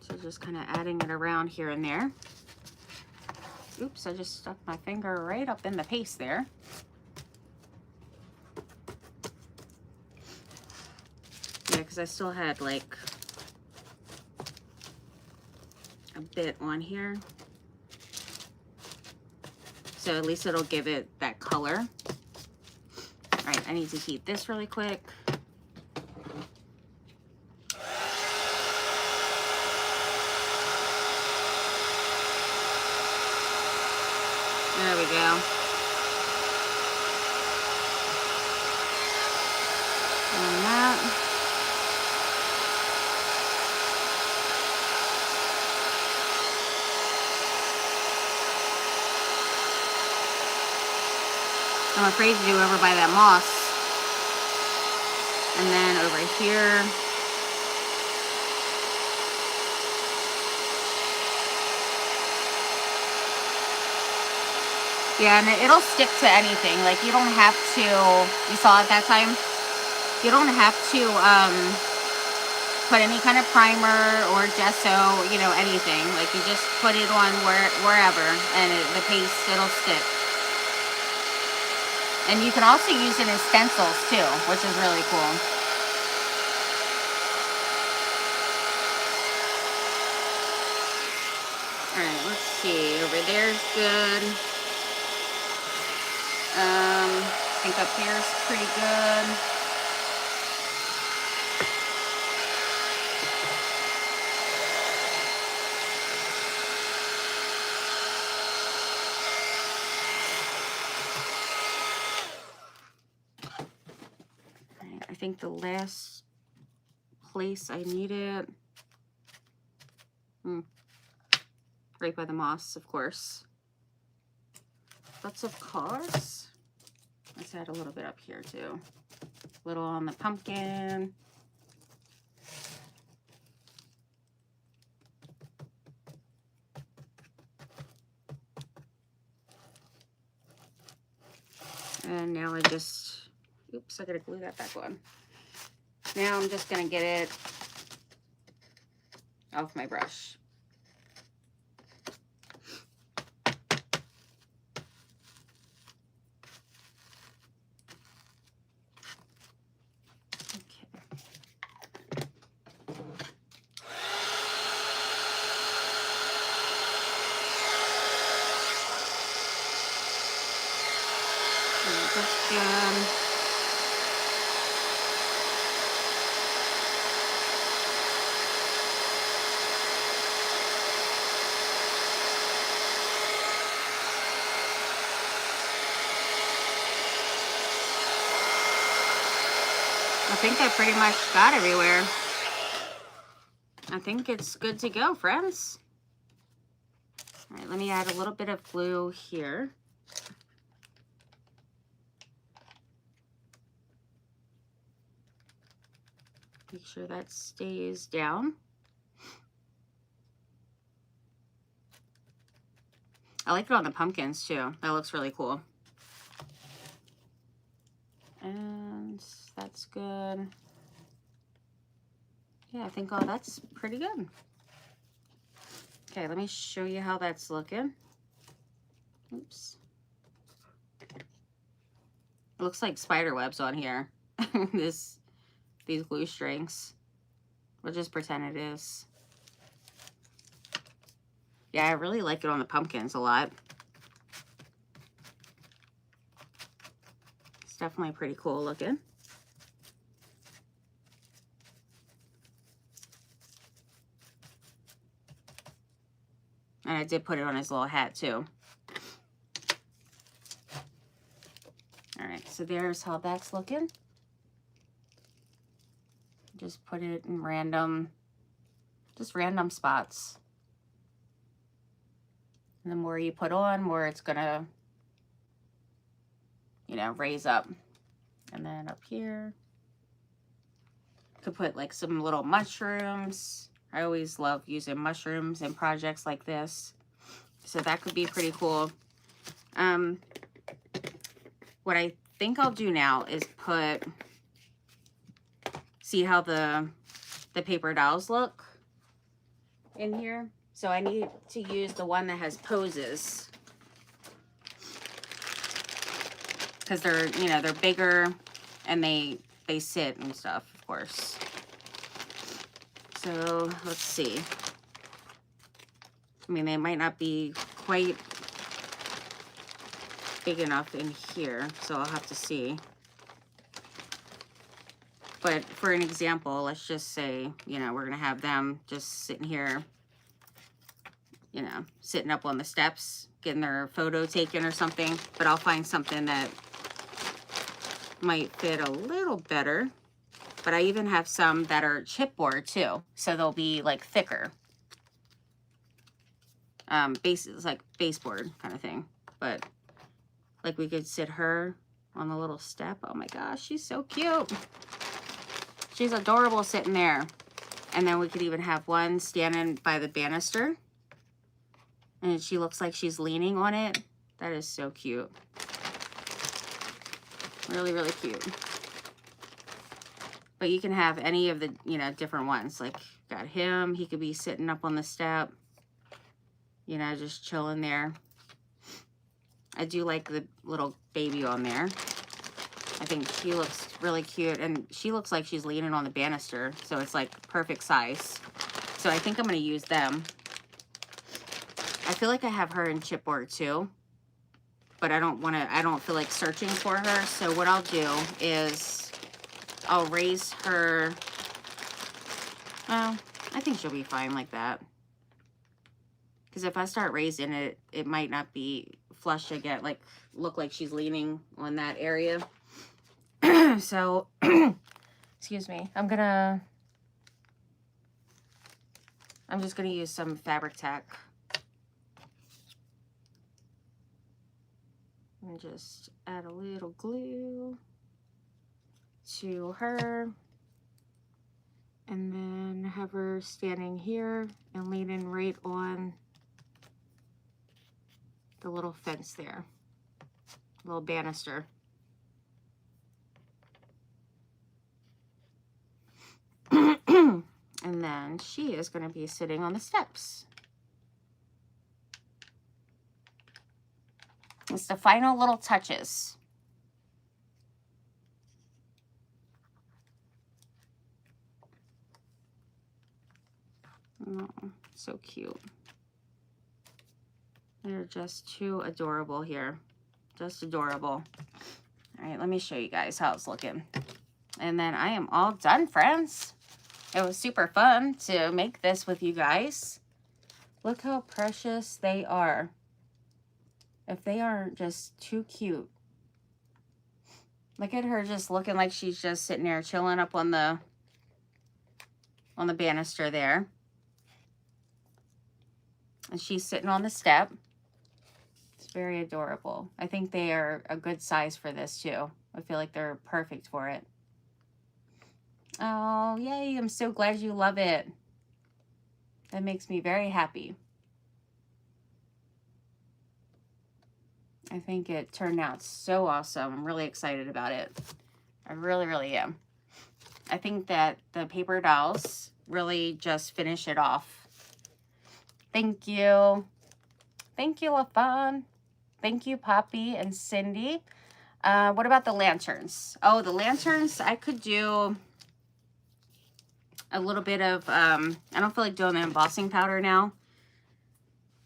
So just kind of adding it around here and there. Oops, I just stuck my finger right up in the paste there. Yeah, because I still had like a bit on here. So at least it'll give it that color. All right, I need to heat this really quick. There we go. And that. I'm afraid to do over by that moss. And then over here. Yeah, and it'll stick to anything. Like, you don't have to, you saw it that time? You don't have to put any kind of primer or gesso, you know, anything. Like, you just put it on wherever, and the paste, it'll stick. And you can also use it in stencils too, which is really cool. All right, let's see, over there's good. I think up here's pretty good. I think the last place I need it, right by the moss, of course. Lots of cars. Let's add a little bit up here too. A little on the pumpkin. And now I just, oops, I gotta glue that back on. Now I'm just gonna get it off my brush. That's good. I think I pretty much got everywhere. I think it's good to go, friends. All right, let me add a little bit of glue here. Make sure that stays down. I like it on the pumpkins too. That looks really cool. And that's good. Yeah, I think all that's pretty good. Okay, let me show you how that's looking. Oops. It looks like spider webs on here. These glue strings. We'll just pretend it is. Yeah, I really like it on the pumpkins a lot. It's definitely pretty cool looking. And I did put it on his little hat too. All right, so there's how that's looking. Just put it in random spots. And the more you put on, more it's gonna, you know, raise up. And then up here, could put like some little mushrooms. I always love using mushrooms in projects like this. So that could be pretty cool. What I think I'll do now is see how the paper dolls look in here. So I need to use the one that has poses, because they're, you know, they're bigger and they sit and stuff, of course. So let's see. I mean, they might not be quite big enough in here, so I'll have to see. But for an example, let's just say, you know, we're gonna have them just sitting here, you know, sitting up on the steps, getting their photo taken or something. But I'll find something that might fit a little better. But I even have some that are chipboard too, so they'll be like thicker. Bases like baseboard kind of thing. But like we could sit her on the little step. Oh my gosh, she's so cute. She's adorable sitting there. And then we could even have one standing by the banister. And she looks like she's leaning on it. That is so cute. Really, really cute. But you can have any of the, you know, different ones. Like, got him. He could be sitting up on the step. You know, just chilling there. I do like the little baby on there. I think she looks really cute. And she looks like she's leaning on the banister. So it's like perfect size. So I think I'm going to use them. I feel like I have her in chipboard too, but I don't feel like searching for her. So what I'll do is I'll raise her. Well, I think she'll be fine like that. Because if I start raising it, it might not be flush again, like look like she's leaning on that area. So, excuse me, I'm just gonna use some fabric tack. And just add a little glue to her. And then have her standing here and leaning right on the little fence there, little banister. And then she is going to be sitting on the steps. It's the final little touches. Oh, so cute. They're just too adorable here. Just adorable. All right, let me show you guys how it's looking. And then I am all done, friends. It was super fun to make this with you guys. Look how precious they are. If they aren't just too cute. Look at her just looking like she's just sitting there chilling up on the banister there. And she's sitting on the step. It's very adorable. I think they are a good size for this too. I feel like they're perfect for it. Oh, yay. I'm so glad you love it. That makes me very happy. I think it turned out so awesome. I'm really excited about it. I really, really am. I think that the paper dolls really just finish it off. Thank you. Thank you, LaFawn. Thank you, Poppy and Cindy. What about the lanterns? Oh, the lanterns, I could do a little bit of, I don't feel like doing the embossing powder now.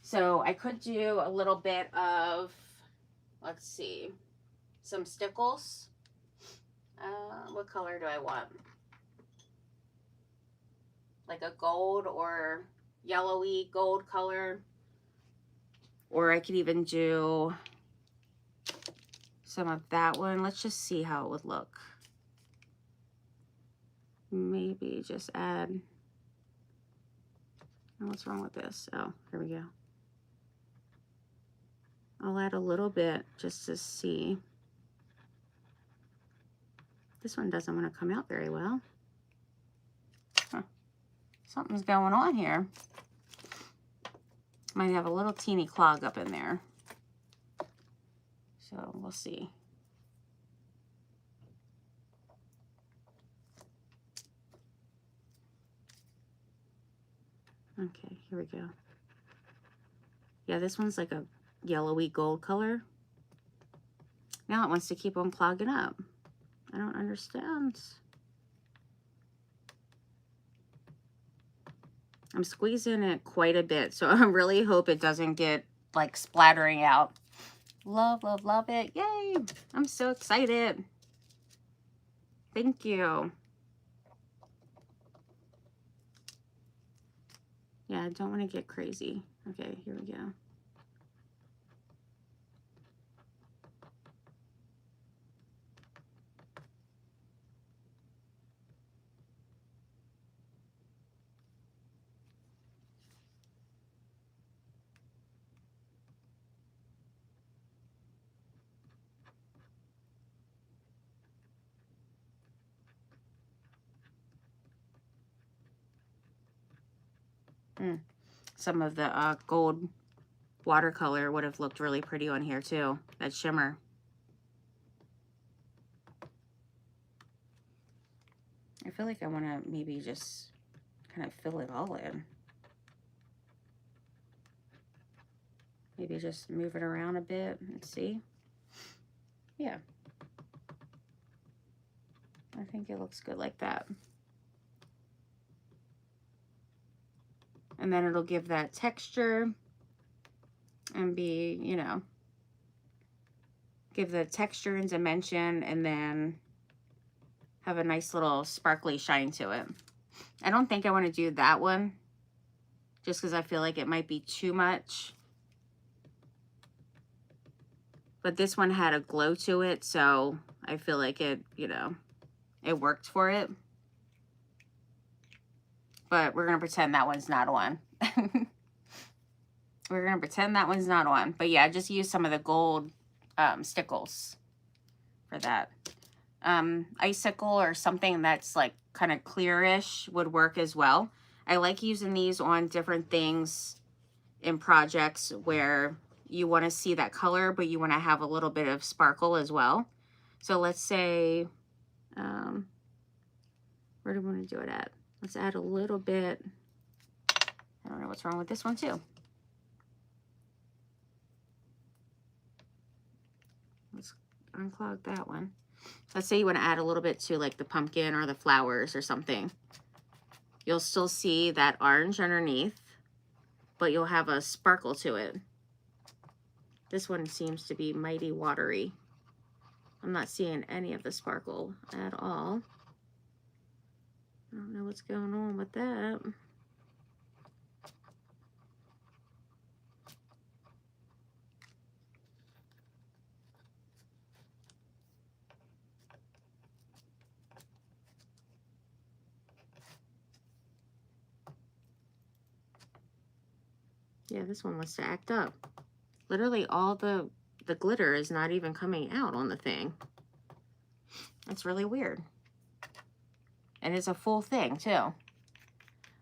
So I could do a little bit of, let's see, some stickles. What color do I want? Like a gold or yellowy gold color. Or I could even do some of that one. Let's just see how it would look. Maybe just add, oh, what's wrong with this? Oh, here we go. I'll add a little bit just to see. This one doesn't want to come out very well. Huh. Something's going on here. Might have a little teeny clog up in there. So we'll see. Okay, here we go. Yeah, this one's like a yellowy gold color. Now it wants to keep on clogging up. I don't understand. I'm squeezing it quite a bit, so I really hope it doesn't get like splattering out. Love, love, love it. Yay! I'm so excited. Thank you. Yeah, I don't want to get crazy. Okay, here we go. Some of the gold watercolor would have looked really pretty on here too. That shimmer. I feel like I want to maybe just kind of fill it all in. Maybe just move it around a bit and see. Yeah. I think it looks good like that. And then it'll give that texture. and be, you know, give the texture and dimension, and then have a nice little sparkly shine to it. I don't think I want to do that one just because I feel like it might be too much. But this one had a glow to it, so I feel like it, you know, it worked for it. But we're going to pretend that one's not on. We're going to pretend that one's not on. But yeah, I just used some of the gold stickles for that. Icicle or something that's like kind of clearish would work as well. I like using these on different things in projects where you want to see that color, but you want to have a little bit of sparkle as well. So let's say, where do we want to do it at? Let's add a little bit. I don't know what's wrong with this one too. Let's unclog that one. Let's say you want to add a little bit to like the pumpkin or the flowers or something. You'll still see that orange underneath, but you'll have a sparkle to it. This one seems to be mighty watery. I'm not seeing any of the sparkle at all. I don't know what's going on with that. Yeah, this one wants to act up. Literally all the glitter is not even coming out on the thing. It's really weird. And it's a full thing too.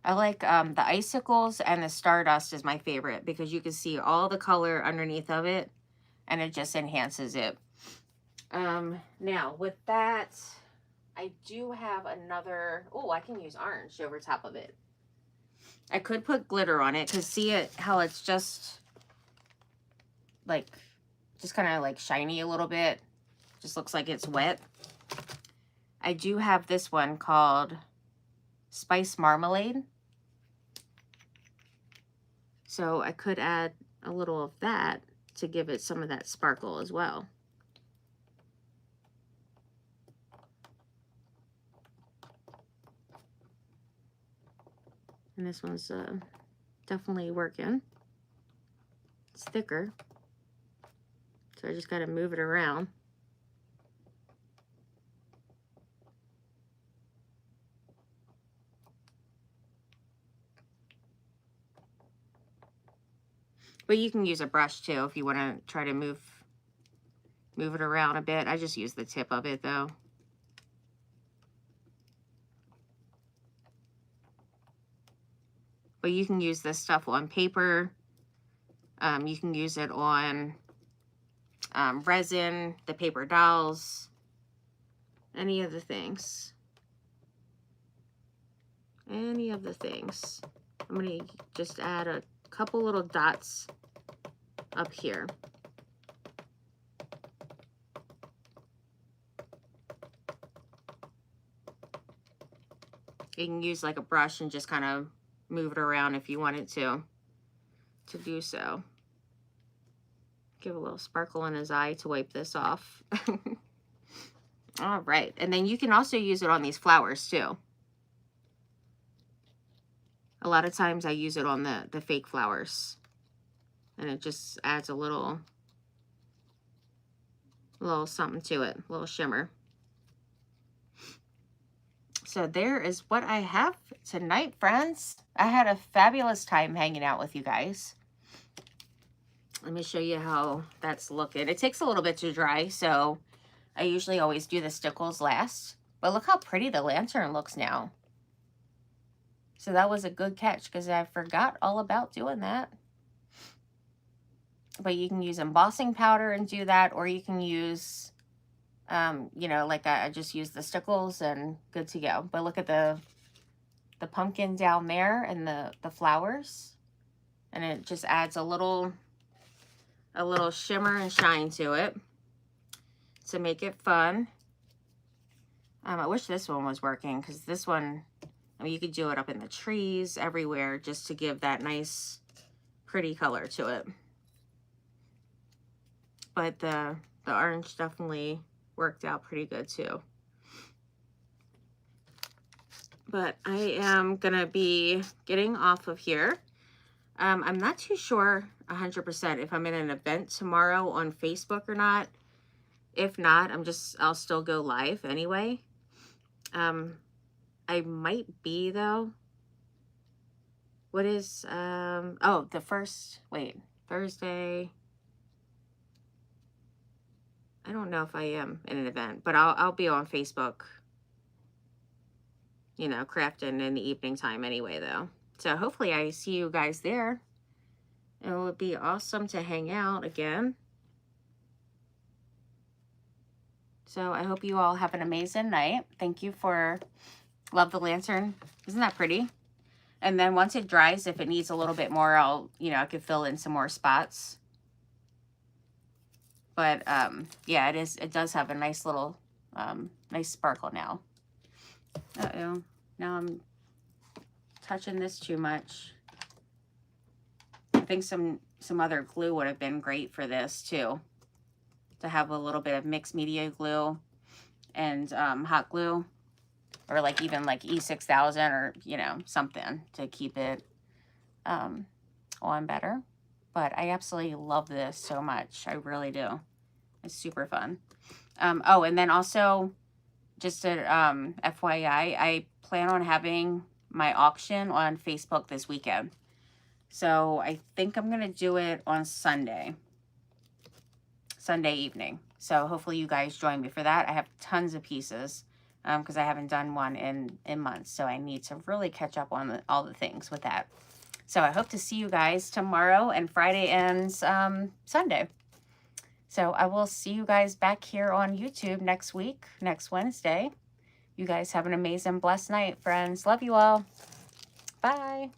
I like the icicles, and the stardust is my favorite because you can see all the color underneath of it and it just enhances it. Now with that, I do have another, oh, I can use orange over top of it. I could put glitter on it because see it how it's just like, just kind of like shiny a little bit. Just looks like it's wet. I do have this one called Spice Marmalade. So I could add a little of that to give it some of that sparkle as well. And this one's definitely working. It's thicker. So I just got to move it around. But you can use a brush too if you want to try to move it around a bit. I just use the tip of it though. But you can use this stuff on paper. You can use it on resin, the paper dolls, any of the things. Any of the things. I'm going to just add a couple little dots up here. You can use like a brush and just kind of move it around if you wanted to do so. Give a little sparkle in his eye to wipe this off. All right, and then you can also use it on these flowers too. A lot of times I use it on the fake flowers, and it just adds a little something to it, a little shimmer. So there is what I have tonight, friends. I had a fabulous time hanging out with you guys. Let me show you how that's looking. It takes a little bit to dry, so I usually always do the stickles last. But look how pretty the lantern looks now. So that was a good catch because I forgot all about doing that. But you can use embossing powder and do that, or you can use, you know, like I just use the stickles and good to go. But look at the pumpkin down there and the flowers. And it just adds a little shimmer and shine to it to make it fun. I wish this one was working because this one, I mean, you could do it up in the trees everywhere just to give that nice, pretty color to it. but the orange definitely worked out pretty good too. But I am gonna be getting off of here. I'm not too sure 100% if I'm in an event tomorrow on Facebook or not. If not, I'll still go live anyway. I might be though. What is, oh, Thursday. I don't know if I am in an event, but I'll be on Facebook, you know, crafting in the evening time anyway though. So hopefully I see you guys there. It would be awesome to hang out again. So I hope you all have an amazing night. Thank you for, love the lantern. Isn't that pretty? And then once it dries, if it needs a little bit more, I could fill in some more spots. But yeah, it does have a nice little, nice sparkle now. Uh-oh, now I'm touching this too much. I think some other glue would have been great for this too. To have a little bit of mixed media glue and hot glue. Or like even like E6000 or, you know, something to keep it on better. But I absolutely love this so much. I really do. It's super fun. Oh, and then also, just a FYI, I plan on having my auction on Facebook this weekend. So I think I'm going to do it on Sunday evening. So hopefully you guys join me for that. I have tons of pieces because I haven't done one in months. So I need to really catch up on all the things with that. So I hope to see you guys tomorrow and Friday and Sunday. So I will see you guys back here on YouTube next week, next Wednesday. You guys have an amazing, blessed night, friends. Love you all. Bye.